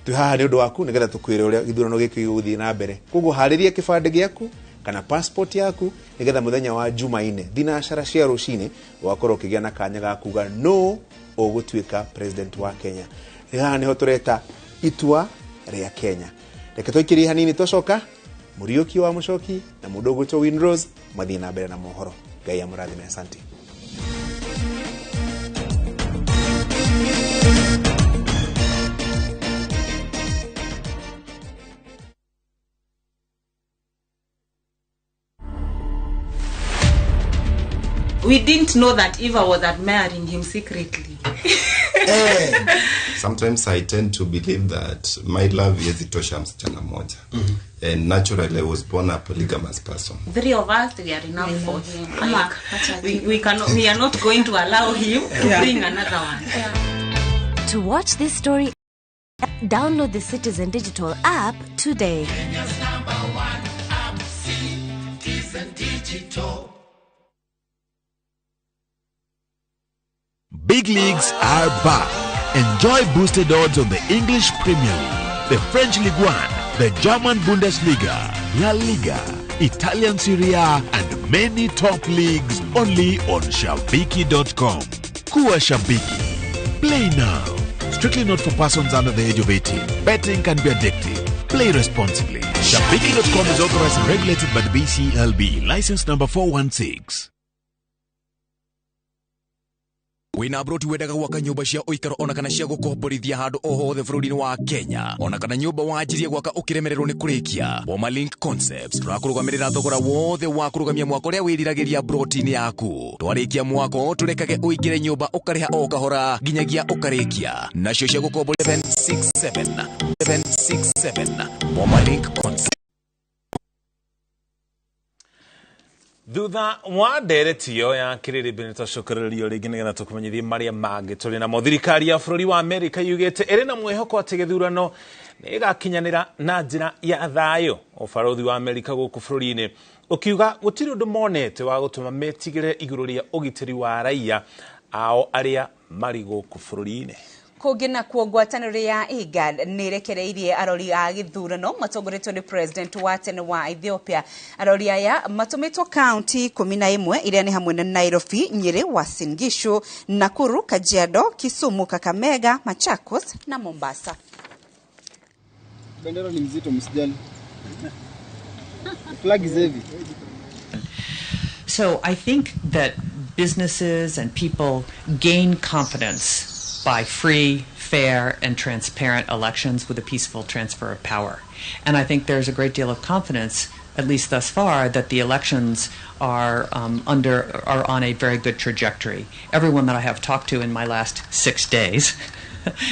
twi haha ni undu waku nigetha tukwire uria githurano giki giguthii na mbere. Koguo hariria kibande giaku kana passport yaku nigetha muthenya wa Jumaine thinacara cia rucini ugakorwo ukigia na kanya ga kuga no ugutuika president wa Kenya. Haha niho tureta itua ria Kenya. Reke twikirie hanini tocoka Muriuki wa Mucoki na mudogo to Windrose mathii na mbere na mohoro. Ngai amurathime. Asante. We didn't know that Eva was admiring him secretly. Sometimes I tend to believe that my love is itosha msichana moja. And naturally I was born a polygamous person. 3 of us, we are enough for him. We are not going to allow him to bring another one. To watch this story, download the Citizen Digital app today. Kenya's #1 app, Citizen Digital. Big leagues are back. Enjoy boosted odds on the English Premier League, the French Ligue 1, the German Bundesliga, La Liga, Italian Serie A, and many top leagues only on Shabiki.com. Kuwa Shabiki. Play now. Strictly not for persons under the age of 18. Betting can be addictive. Play responsibly. Shabiki.com is authorized and regulated by the BCLB. License number 416. Wina broti wedaga gwaka nyumba cia uikaro ona kana cia gukomborithia handu ohothe bururi-ini wa Kenya ona kana nyumba wanjirie gwaka ukiremererwo ni kurikia Boma Link Concepts turakurugamirira thogora wothe wa kurugamia mwako ria wiriragiria broti-ini yaku twarikia mwako turekage uingire nyumba ukariha o kahora nginyagia ukarikia nacio cia gukomborithia 767 Boma Link Concepts. Thutha wa nderetio ya kiriri benito shokererio ringi nigetha tukumenyithie maria mangi tuli na thirikari ya bururi wa Amerika yugite iri na mwihoko ati githurano ni gakinyanira na njira ya thayo. Ubarothi wa Amerika guku bururi-ini ukiuga gutiri undu monete wa gutuma metigire iguru ria ugitiri wa raia ao aria mari guku bururi-ini. Kugina kuo ngwataniro ya IGAD nirekereirie arori a githurano matongoretwo ni president wa tene wa Ethiopia. Arori aya matumitwo county 11 iria ni hamwe na Nairobi, Nyeri, Uasin Gishu, Nakuru, Kajiado, Kisumu, Kakamega, Machakos na Mombasa. Bendera ni mzito, msijali. Flag is heavy. So I think that businesses and people gain confidence by free, fair, and transparent elections with a peaceful transfer of power. And I think there's a great deal of confidence, at least thus far, that the elections are on a very good trajectory. Everyone that I have talked to in my last 6 days,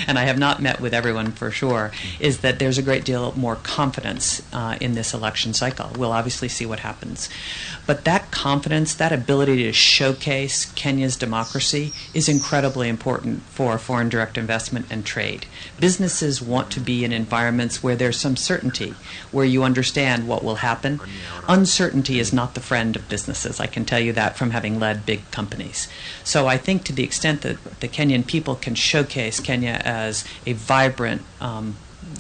and I have not met with everyone for sure, is that there's a great deal more confidence in this election cycle. We'll obviously see what happens. But that confidence, that ability to showcase Kenya's democracy is incredibly important for foreign direct investment and trade. Businesses want to be in environments where there's some certainty, where you understand what will happen. Uncertainty is not the friend of businesses. I can tell you that from having led big companies. So I think to the extent that the Kenyan people can showcase Kenya as a vibrant,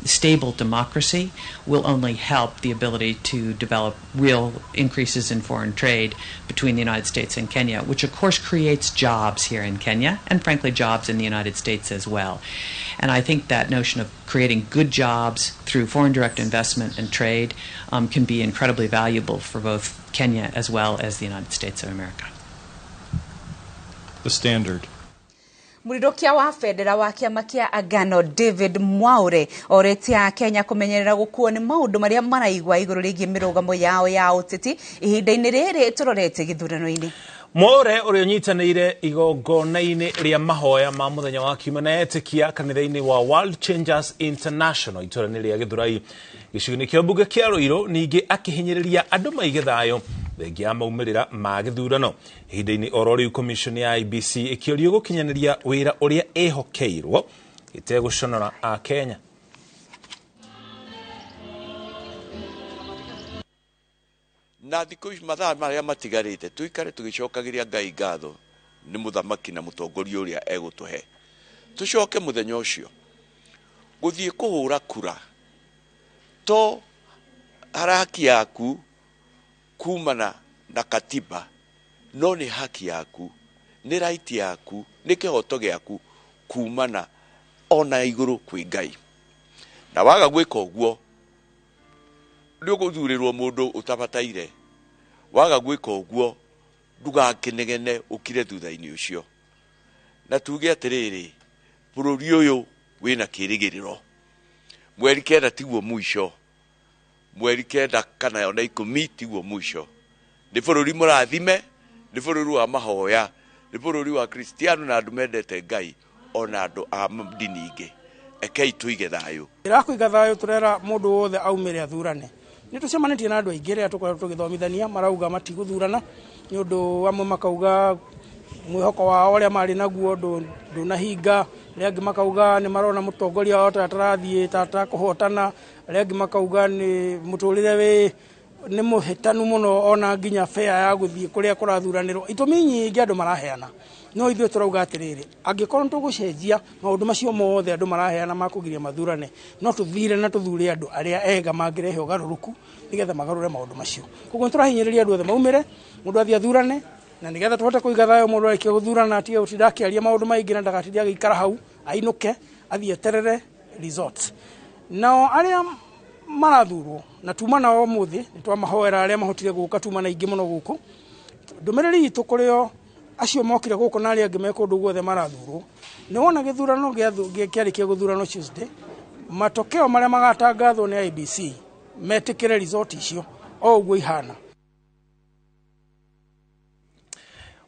stable democracy will only help the ability to develop real increases in foreign trade between the United States and Kenya, which of course creates jobs here in Kenya and frankly jobs in the United States as well. And I think that notion of creating good jobs through foreign direct investment and trade can be incredibly valuable for both Kenya as well as the United States of America. The standard. Muridokia wa federa wa kiama kia Agano David Mwaure oretia Kenya kumenyerera gukuo ni maundu maria maraigwa iguru rigi mirugamo yao ya uteti ihinda-ini riri turorete githurano-ini. Mwaure uria nyitanire igongona-ini ria mahoya ma muthenya wa kiumia na etikia kanitha-ini wa World Changers International itura-ini ria Githurai gicigo-ini kia mbunge kia Ruiru ningi akihinyiriria andu maige thayo thengia ya maumirira ma githurano. Ihinda-ini ororiu commission ya IEBC ikiorio gukinyaniria wira uria ehokeirwo iteguconora a Kenya. Na thikũ ici mathaa marĩa matigarĩte tuikare tugicokagiria Ngai ngatho ni muthamaki na mutongoria uria egutuhe. Tucoke muthenya ucio guthie kuhura kura to haraki yaku kumana na katiba, no ni haki yaku, ni right yaku, ni kihoto giaku kumana ona iguru kwi Ngai. Na waga gwika uguo ni uguthurirwo mundu utabataire. Waga gwika uguo ndugakinegene ukire thutha-ini ucio. Na tuge atiriri bururi uyu wina kirigiriro. Mweri kenda tiguo mwisho. Mweri kenda kana ona 10 tiguo mwisho. Ni bururi murathime, ni bururi wa mahoya, ni bururi wa Kristiano na andu mendete Ngai ona andu a ndini ingi. Ekei tuige thayo. Irakuiga thayo turera mundu wothe aumire athurane. Ni tucemanitie na andu aingi ria tukorwo tugithomithania marauga matiguthurana ni undu amwe makauga mwihoko wao uria mari naguo ndunahinga, ria angi makauga ni marona mutongoria wao tatarathie kuhotana, ria angi makauga ni muturire we ni muhetanu muno ona nginya fair ya guthie kuria kurathuranirwo. Itumi nyingi andu maraheana, no ithuĩ turauga atiriri angikorwo tugucenjia maundu macio mothe andu maraheana makugiria mathurane, no tuthire na tuthure andu aria ega mangirehe ugaruruku nigetha magarure maundu macio. Koguo turahinyiriria andu othe maumire, mundu athie athurane na nigetha tuhote kuiga thayo mundu ariki guthurana atige utidakiaria maundu maingi na ndagatithie agikara hau ainuke athie terere resort. Nao aria marathurwo na tuma nao muthi nitwamahoera aria mahotire guka tuma na ingi muno guku. Ndumiriri itu kurio acio mokire guku na aria angi mekundu guothe marathurwo ni wona githurano kiarikia guthurano Tuesday, matokeo maria magatangathwo ni IEBC metikire resort icio o uguo ihana.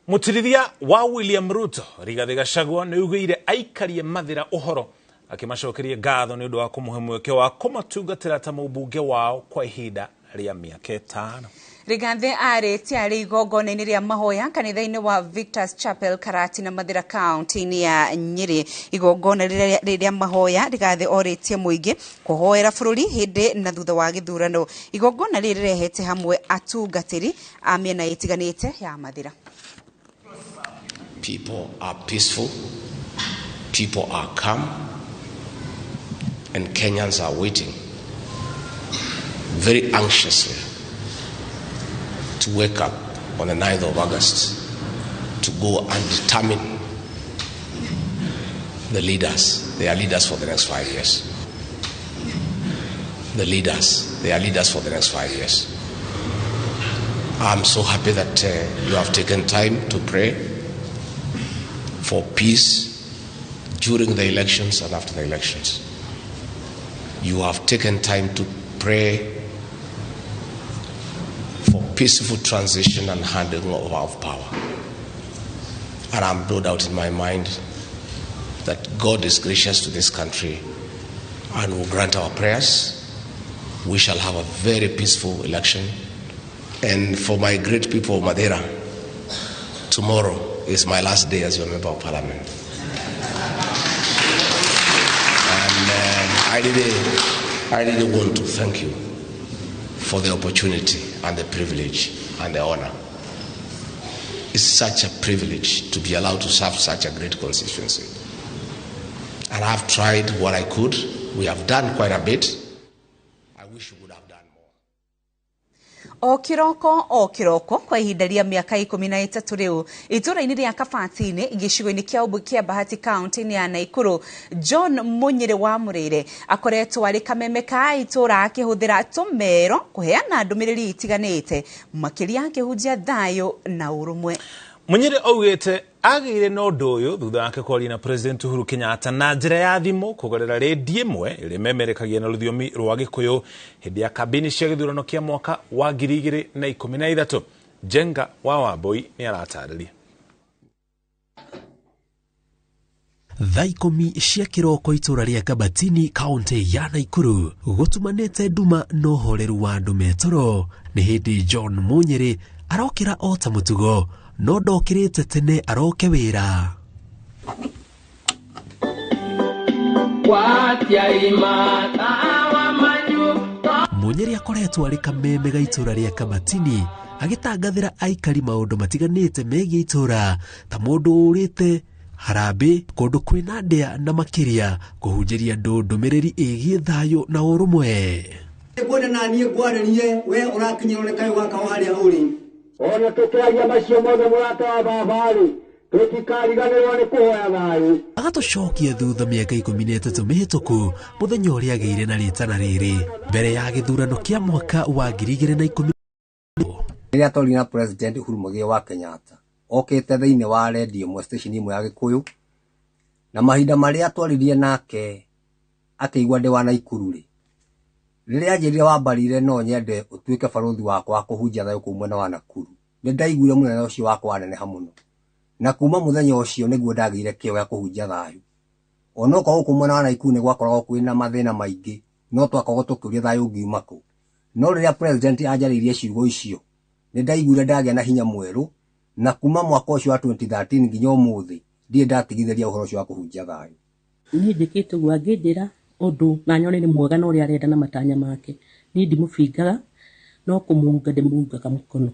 Mutirithia wa William Ruto Rigathi Gachagua ni ugire aikarie mathira uhoro akimacokeria ngatho ni undu wa kumuhe mweke wa kumatungatira ta mubunge wao kwa ihinda ria miaka 5. Rigathi arĩtie arĩ igongona-inĩ rĩa mahoya kanitha-inĩ wa Victor's Chapel Karati na Mathira County-inĩ ya Nyeri. Igongona rĩrĩa mahoya Rigathi orĩtie mũingĩ kũhoera bũrũri hĩndĩ na thutha wa gĩthurano. Igongona rĩrĩ rĩrehete hamwe atungatĩri a mĩena ĩtiganĩte ya Mathira. People are peaceful, people are calm, and Kenyans are waiting very anxiously to wake up on the 9th of August to go and determine their leaders for the next 5 years. They are leaders for the next 5 years. I'm so happy that you have taken time to pray for peace during the elections and after the elections. You have taken time to pray for peaceful transition and handing over of power. And I'm no doubt in my mind that God is gracious to this country and will grant our prayers. We shall have a very peaceful election. And for my great people of Madeira, tomorrow is my last day as your member of parliament. And I really want to thank you for the opportunity and the privilege and the honor. It's such a privilege to be allowed to serve such a great constituency. And I've tried what I could. We have done quite a bit. I wish we would have done more. O kiroko kwa ihinda rĩa mĩaka 13 rĩu itũra-inĩ rĩa Kabati-inĩ gĩcigo-inĩ kĩa ũmbunge kĩa Bahati County-inĩ ya Naikuru, John Munyere wa Mũrĩre akoretwo arĩ kameme ka itũra akĩhũthĩra tũmero kũheana ndũmĩrĩri itiganĩte makĩria akĩhunjia thayũ na ũrũmwe. Munyere augĩte agĩire na ũndũ ũyũ thutha wake kwaria na President Uhuru Kenyatta na njĩra ya thimũ kũgerera redio ĩmwe ĩrĩa memerekagia na rũthiomi rwa Gĩkũyũ hĩndĩ ya kambĩini cia gĩthurano kĩa mwaka wa 2013. Jenga wa Wambui nĩ aratarĩria. Thaa 10 cia kĩroko itũra rĩa Kabati-inĩ kaunti ya Naikuru gũtumanĩte nduma na ũhoreru wa andũ metoro nĩ hĩndĩ John Munyere arokĩra o ta mũtugo no ndokĩrĩte tene aroke wĩra. Munyere akoretwo arĩ kameme ga itũra rĩa Kabati-inĩ agĩtangathĩra aikari maũndũ matiganĩte megiĩ itũra ta mũndũ ũrĩte harambĩ kũndũ kwĩna ndĩa na makĩria kũhunjĩria andũ ndũmĩrĩri ĩgiĩ thayũ na ũrũmwe. Kwenda na niĩ ngwarĩrie we ũrakinyĩrwo nĩ kayũ gaka o harĩa ũrĩ. Ona tũkĩaria macio mothe mũrata wa babarĩ tũtikariganĩrwo nĩ kũhoya thayũ. Agatũcokia thutha mĩaka 13 mĩhĩtũku mũthenya ũrĩa agĩire na rĩtana rĩrĩ mbere ya gĩthurano kĩa mwaka wa 2010. Rĩrĩa twarĩ na President Uhuru Muigai wa Kenyatta okĩte thĩinĩ wa redio ĩmwe station ĩmwe ya Gĩkũyũ na mahinda marĩa twaririe nake akĩigua ndĩ wa Naikuru rĩ rĩrĩa anjĩrire wambarire no nyende ũtuĩke barũthi wakwa kũhunjia thayũ kũu mwena wa Nakuru. Nĩ ndaiguire mũnene ũcio wakwa aneneha mũno na kuma mũthenya ũcio nĩguo ndagĩire kĩyo gĩa kũhunjia thayũ. Ona okorwo gũkũ mwena wa Naikuru nĩ gwakoragwo kwĩna mathĩna maingĩ no twakoragwo tũkĩũria thayũ ngiuma kũ. No rĩrĩa president anjarĩirie ciugo icio nĩ ndaiguire ndagĩa na hinya mwerũ na kuma mwaka ũcio wa 2013 nginya ũmũthĩ ndirĩ ndatigithĩria ũhoro ũcio wa kũhunjia thayũ. Niĩ njĩkĩte ũguo angĩndĩra ũndũ na nyone nĩ mwega na ũrĩa arenda na matanya make niĩ ndimũbingaga no kũmũnga ndĩmũngaga mũkono.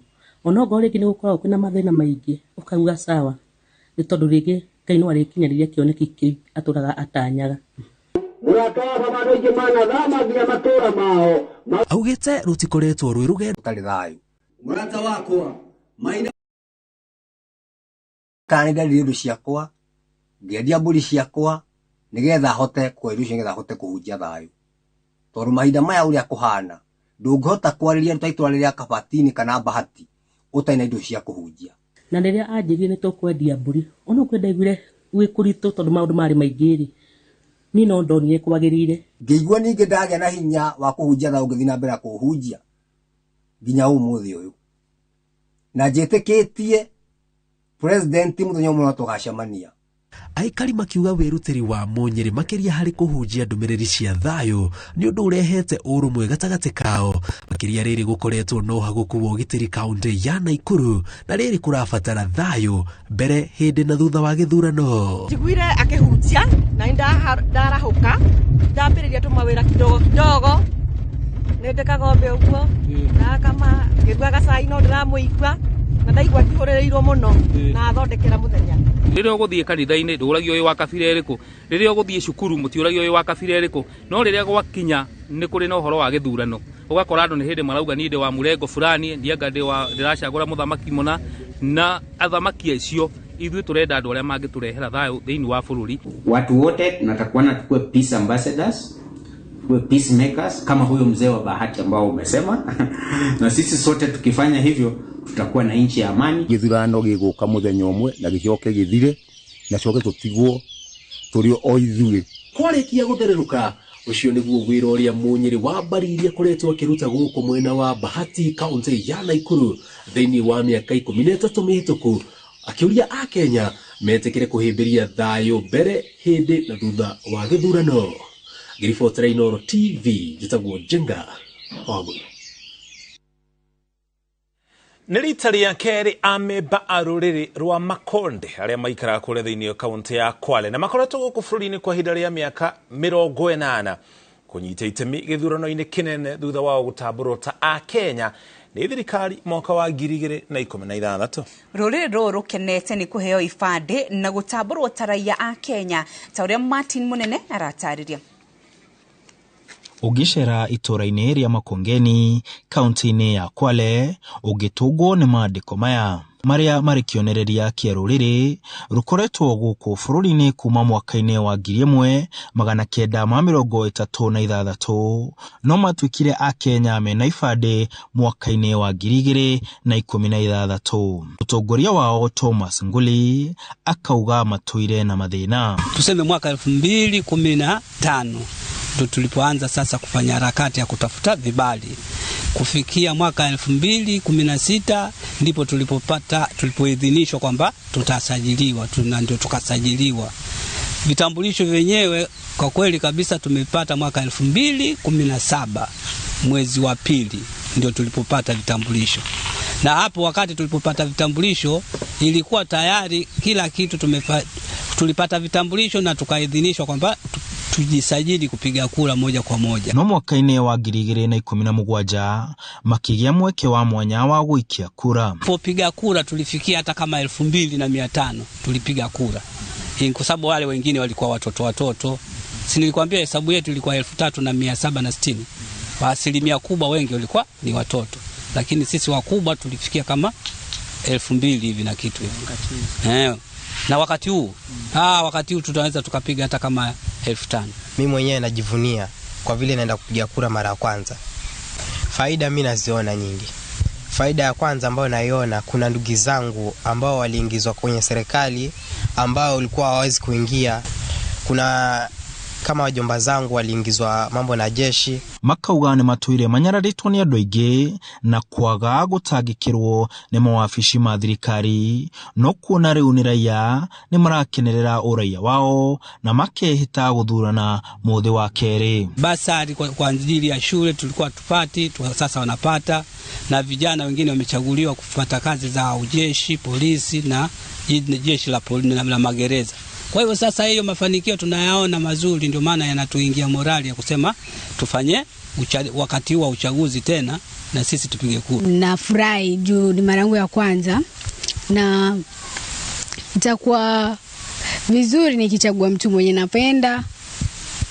Ona ngoro rĩngĩ nĩ gũkoragwo kwĩna mathĩna maingĩ ũkauga sawa nĩ tondũ rĩngĩ Ngai no arĩkinyanĩria kĩoneki kĩu atũraga atanyaga. Augĩte rũtikoretwo rwĩ rũgendo ũtarĩ thayũ. Mũrata wakwa maina kanĩndarire indo ciakwa ngĩendia mbũri ciakwa nĩgetha hote kweru icio nĩgetha hote kũhunjia thayũ. Tondũ mahinda maya ũrĩa kũhana ndũngĩhota kwarĩria ta itũra rĩrĩa Kabati-inĩ kana Bahati ũtarĩ na indo cia kũhunjia. Na rĩrĩa anjĩrire nĩ tũkwendia mbũri ona kwenda igure gwĩ kũritũ tondũ maũndũ marĩ maingĩ rĩ niĩ no ndonire kwagĩrĩire. Ngĩigua ningĩ ndagĩa na hinya wa kũhunjia thayũ ngĩthiĩ na mbere kũhunjia nginya ũmũthĩ ũyũ. Na njĩtĩkĩtie president mũthenya ũmwe no tũgacemania. aikari makiuga wirutiri wa Munyiri makiria hari kuhunjia ndumiriri cia thayo ni undu urehete urumwe gatagati kao makiria riri gukoretwo no haguku wa ugitiri kaunti ya Naikuru na riri kurabatara thayo mbere hindi na thutha wa githurano. Jiguire akihunjia na ndarahuka ndambiriria tumawira kidogo nendeka gombe uguo na kama ngirua gacai no ndiramuigua na ndaigua ndihorereirwo muno na athondekera muthenya. Riria uguthie kanitha-ini nduragio uyu wa kabira eriku, riria uguthie cukuru mutiuragio uyu wa kabira eriku, no riria gwakinya ni kuri na uhoro wa githurano ugakora andu ni hindi marauga ni ndi wa murengo fulani ndianga ndiracagura muthamaki muna na athamaki acio ithuĩ turenda andu aria mangiturehera thayo thiini wa bururi. Watu wote tunatakuwa tukue peace ambassadors, tukue peacemakers kama huyo mzee wa Bahati ambao umesema na sisi sote tukifanya hivyo tutakuwa na nchi ya amani. Githurano giguka muthenya umwe na gicoke githire na coke tutigwo turio o ithuĩ kwarikia guthereruka ucio niguo wira uria Munyiri wambaririe kuretwo akiruta guku mwena wa Bahati kaunti ya Naikuru thiini wa miaka 13 mihituku akiuria a Kenya metekire kuhimbiria thayo mbere hindi na thutha wa githurano. Ngiribotera Inoro TV jitagwo Jenga Wagu. Nĩ rita rĩa kerĩ amemba a rũrĩrĩ rwa Makonde arĩa maikaraga kũrĩa thĩinĩ wa kaunti ya Kwale na makoretwo gũkũ bũrũri-inĩ kwa ihinda rĩa mĩaka 80 kũnyita itemi gĩthurano-inĩ kĩnene thutha wao gũtambũrwo ta a Kenya nĩ thirikari mwaka wa 2016. Rũrĩrĩ rũrũ rũkenete nĩ kũheo ibandĩ na gũtambũrwo ta raia a Kenya ta ũrĩa Martin Munene aratarĩria. Ugicera itura-inĩ rĩa Makongeni kaunti-inĩ ya Kwale ugitungwo nĩ maandĩko maya maria marĩ kĩonereria kĩa rũrĩrĩ rukoretwo gũkũ bũrũri-inĩ kuma mwaka-inĩ wa 1936 no matuĩkire a Kenya mena ibandĩ mwaka-inĩ wa 2016. Mũtongoria wao Thomas Nguli akauga matũire na mathĩna. Tuseme mwaka 2015 ndo tulipoanza sasa kufanya harakati ya kutafuta vibali. Kufikia mwaka 2016 ndipo tulipoidhinishwa kwamba tutasajiliwa, ndio tukasajiliwa. Vitambulisho vyenyewe kwa kweli kabisa tumepata mwaka 2017 mwezi wa pili ndio tulipopata vitambulisho. Na hapo wakati tulipopata vitambulisho ilikuwa tayari kila kitu tulipata vitambulisho na tukaidhinishwa kwamba tujisajili kupiga kura moja kwa moja. No mwaka-inĩ wa 2017 makigĩa mweke wa mwanya wa gũikia kura. Kupiga kura tulifikia hata kama 2500 tulipiga kura. Kwa sababu wale wengine walikuwa watoto. Si nilikwambia hesabu yetu ilikuwa 3760. Kwa asilimia kubwa wengi walikuwa ni watoto. Lakini sisi wakubwa tulifikia kama 2000 hivi na kitu hivi. Na wakati huu tutaweza tukapiga hata kama 1500. Mimi mwenyewe najivunia kwa vile naenda kupiga kura mara ya kwanza. Faida mimi naziona nyingi. Faida ya kwanza ambayo naiona, kuna ndugu zangu ambao waliingizwa kwenye serikali ambao walikuwa hawawezi kuingia. Kuna kama wajomba zangu waliingizwa mambo na jeshi. Makauga nĩ matũire manyararitwo nĩ andũ aingĩ na kwaga gũtangĩkĩrwo nĩ mawabici ma thirikari, no kuona rĩu nĩ raia nĩ marakenerera ũraia wao na makehĩta gũthurana mũthĩ wa kerĩ. Basari kwa ajili ya shule tulikuwa tupati, sasa wanapata, na vijana wengine wamechaguliwa kupata kazi za ujeshi, polisi na jeshi la magereza. Kwa hivyo sasa hiyo mafanikio tunayaona mazuri, ndio maana yanatuingia morali ya kusema tufanye wakati wa uchaguzi tena na sisi tupige kura. Nafurahi juu ni mara yangu ya kwanza na itakuwa vizuri nikichagua mtu mwenye napenda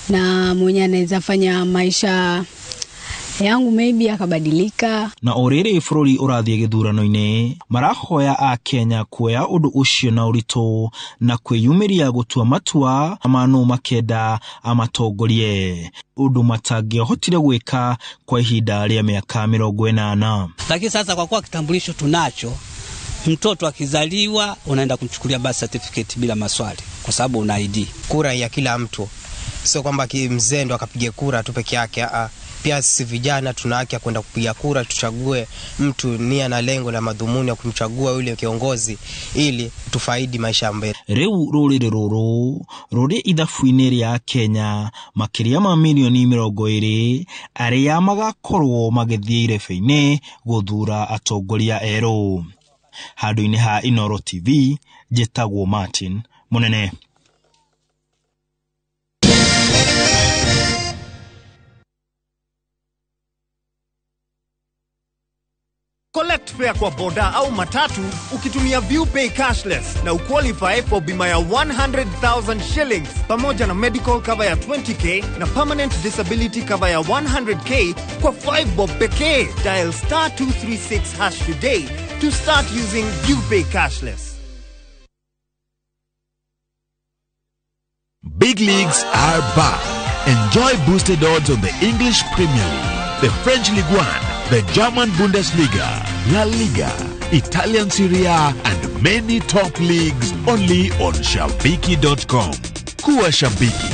na mwenye anaweza fanya maisha yangu maybe akabadilika. Na orĩrĩ bũrũri ũrathiĩ gĩthurano-inĩ marahoya a Kenya kuoya ũndũ ũcio na ũritũ na kwĩyumĩria gũtua matua manũ makenda amatongorie, ũndũ matangĩahotire gwĩka kwa ihinda rĩa mĩaka 80. Lakini sasa kwa kuwa kitambulisho tunacho, mtoto akizaliwa unaenda kumchukulia birth certificate bila maswali kwa sababu una ID. Kura ya kila mtu, sio kwamba mzee ndo akapige kura tu peke yake. Pia sisi vijana tuna haki ya kwenda kupiga kura, tuchague mtu nia na lengo la madhumuni ya kumchagua yule kiongozi ili tufaidi maisha mbele. Reu rurire ruru ruri ithabu-inĩ rĩa Kenya makiria ma milioni 20 aria magakorwo magithie irebe-inĩ guthura atongoria erũ. Handũ-inĩ ha Inoro TV, njĩtagwo Martin Munene. Collect fare kwa boda au matatu ukitumia ViewPay cashless na uqualify for bima ya 100,000 shillings pamoja na medical cover ya 20k na permanent disability cover ya 100k kwa 5 bob pekee. Dial *236# today to start using ViewPay cashless. Big leagues are back. Enjoy boosted odds on the English Premier League, the French Ligue 1, the German Bundesliga, La Liga, Italian Serie A, and many top leagues only on Shabiki.com. Kuwa Shabiki.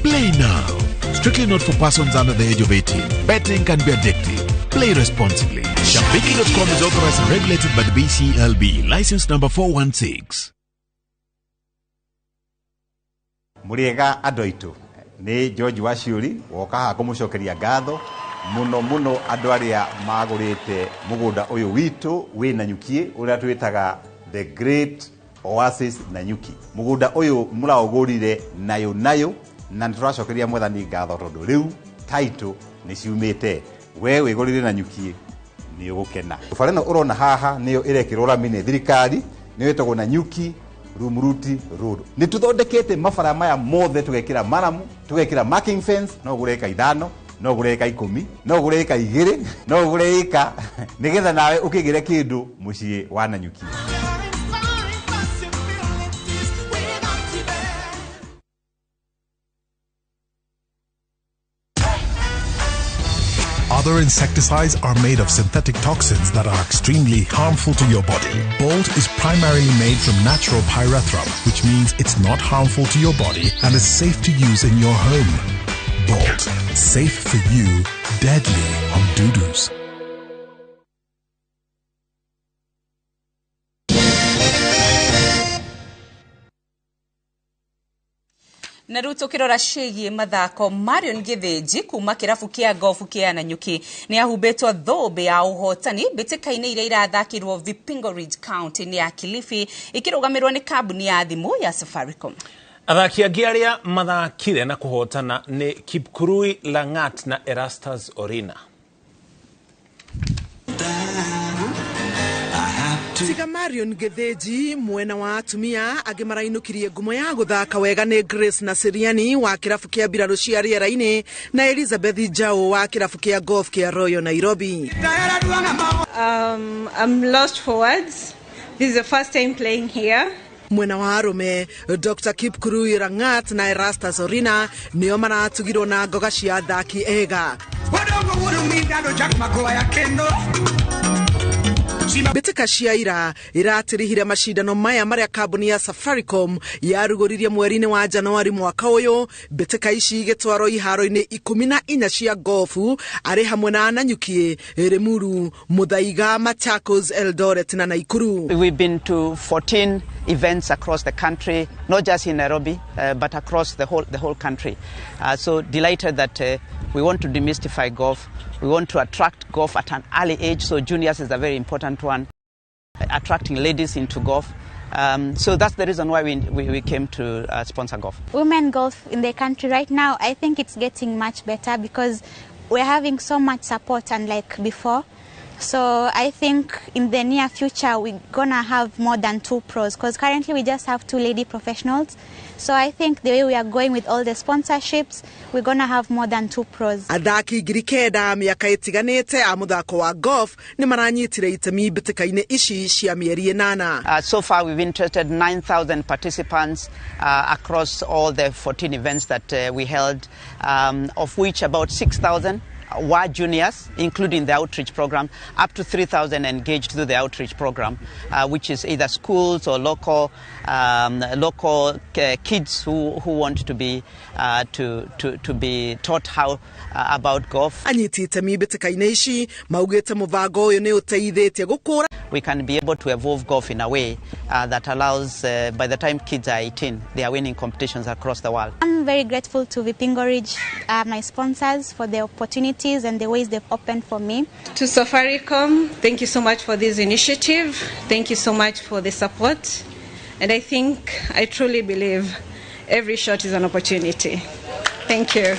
Play now. Strictly not for persons under the age of 18. Betting can be addictive. Play responsibly. Shabiki.com is authorized and regulated by the BCLB. License number 416. Muriega adoitu. Ni George Washiuri woka ha kumucokeria ngatho muno andu aria magurite mugunda uyu witu wi Nanyuki uria twitaga the Great Oasis Nanyuki. Mugunda uyu muraugurire nayo na turacokeria mwathani ngatho tondu riu title ni ciumite we wigurire Nanyuki ni ugukena. Fareno urona haha niyo irekirwo ramine thirikari ni wetagwo Nanyuki Rumuruti Road. Ni tuthondekete mabara maya mothe tugekira maramu, tugekira marking fence, no gureka 5, no gureka 10, no gureka 2, no gureka nigetha nawe ukigire kindu mucii wa Nanyuki. Other insecticides are made of synthetic toxins that are extremely harmful to your body. Bolt is primarily made from natural pyrethrum, which means it's not harmful to your body and is safe to use in your home. Bolt, safe for you, deadly on doo-doos. Na rĩu tũkĩrora ciĩgiĩ mathako, Marion Githinji kuma kĩrabu kĩa golf kĩa Nanyuki nĩ ahumbĩtwo thũmbĩ ya ũhotani mbĩtĩka-inĩ iria irathakirwo Vipingo Ridge County ya Kilifi ikĩrũgamĩrĩrwo nĩ kambuni ya thimũ ya Safaricom. Athaki angĩ arĩa mathakire na kũhotana nĩ Kipkurui Langat na Erastus Orina. Tiga Marion Githinji mwena wa atumia agĩmarainukirie ngumo ya guthaka wega nĩ Grace na Siriani wa kĩrabu kĩa Mbirarũ cia Rĩera-inĩ na Elizabeth Njau wa kĩrabu kĩa golf kĩa Royal Nairobi. I'm lost for words. This is the first time playing here. Mwena wa arume Dr. Kipkurui Langat na Erastus Orina nĩo maratugirwo na ngoga cia athaki ega. Mbĩtĩka cia ira iratirihire mashindano maya maria kambuni ya Safaricom yarugũririe mweri-inĩ wa Januari mwaka ũyũ. Mbĩtĩka ici igĩtwarwo iharo-inĩ 14 cia golfu arĩ hamwe na Nanyuki, Limuru, Muthaiga, Machakos, Eldoret na Nakuru. We've been to 14 events across the country, not just in Nairobi, but across the whole country. So delighted that we want to demystify golf. We want to attract golf at an early age, so juniors is a very important one. Attracting ladies into golf. So that's the reason why we came to sponsor golf. Women golf in the country right now, I think it's getting much better because we're having so much support unlike before. So I think in the near future we're gonna have more than 2 pros because currently we just have 2 lady professionals. So I think the way we are going with all the sponsorships, we're gonna have more than 2 pros. Athaki ngiri kenda mĩaka ĩtiganĩte a mũthako wa golf nĩ maranyitire itemi mbĩtĩka-inĩ ici cia mĩeri 8. So far we've interested 9,000 participants across all the 14 events that we held, of which about 6,000 were juniors, including the outreach program, up to 3,000 engaged through the outreach program, which is either schools or local kids who want to be taught how about golf. We can be able to evolve golf in a way that allows, by the time kids are 18, they are winning competitions across the world. I'm very grateful to Vipingo Ridge, my sponsors, for the opportunities and the ways they've opened for me. To Safaricom, thank you so much for this initiative. Thank you so much for the support. And I truly believe every shot is an opportunity. Thank you.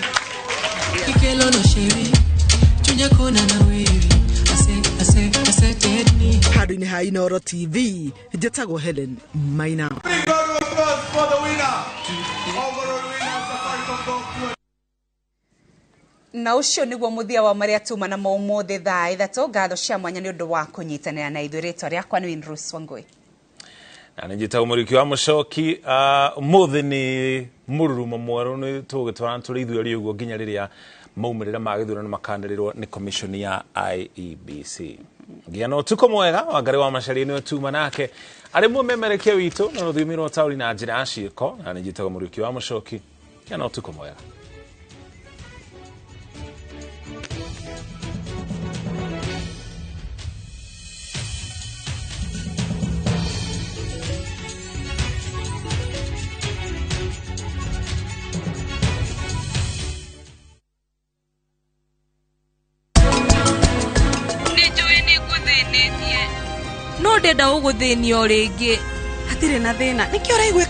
Hadini Hainoro TV, Jetago Helen, Maina. Big round of applause for the winner. Overall winner, Safaricom Golf. Na ucio niguo muthia wa maria tuma na maumothe thaa ithatu ngatho cia mwanya ni undu wa kunyitanira na ithuĩ ritwa riakwa ni Rose Wangui na njita umuriki wa mucoki muthi ni mururumo mweru ni tugitwara turi ithuĩ ri uguo nginya riria maumirira ma githurano makandirirwo ni commission ya IEBC ngiana utuko mwega wangari wa macharia ni tuma nake ari mumemerekia witu na ruthimi rwa tauri na njira ciiko na njita umuriki wa mucoki ngiana utuko mwega. No ndenda uguthinio ringi hatire na thina nikio raigwika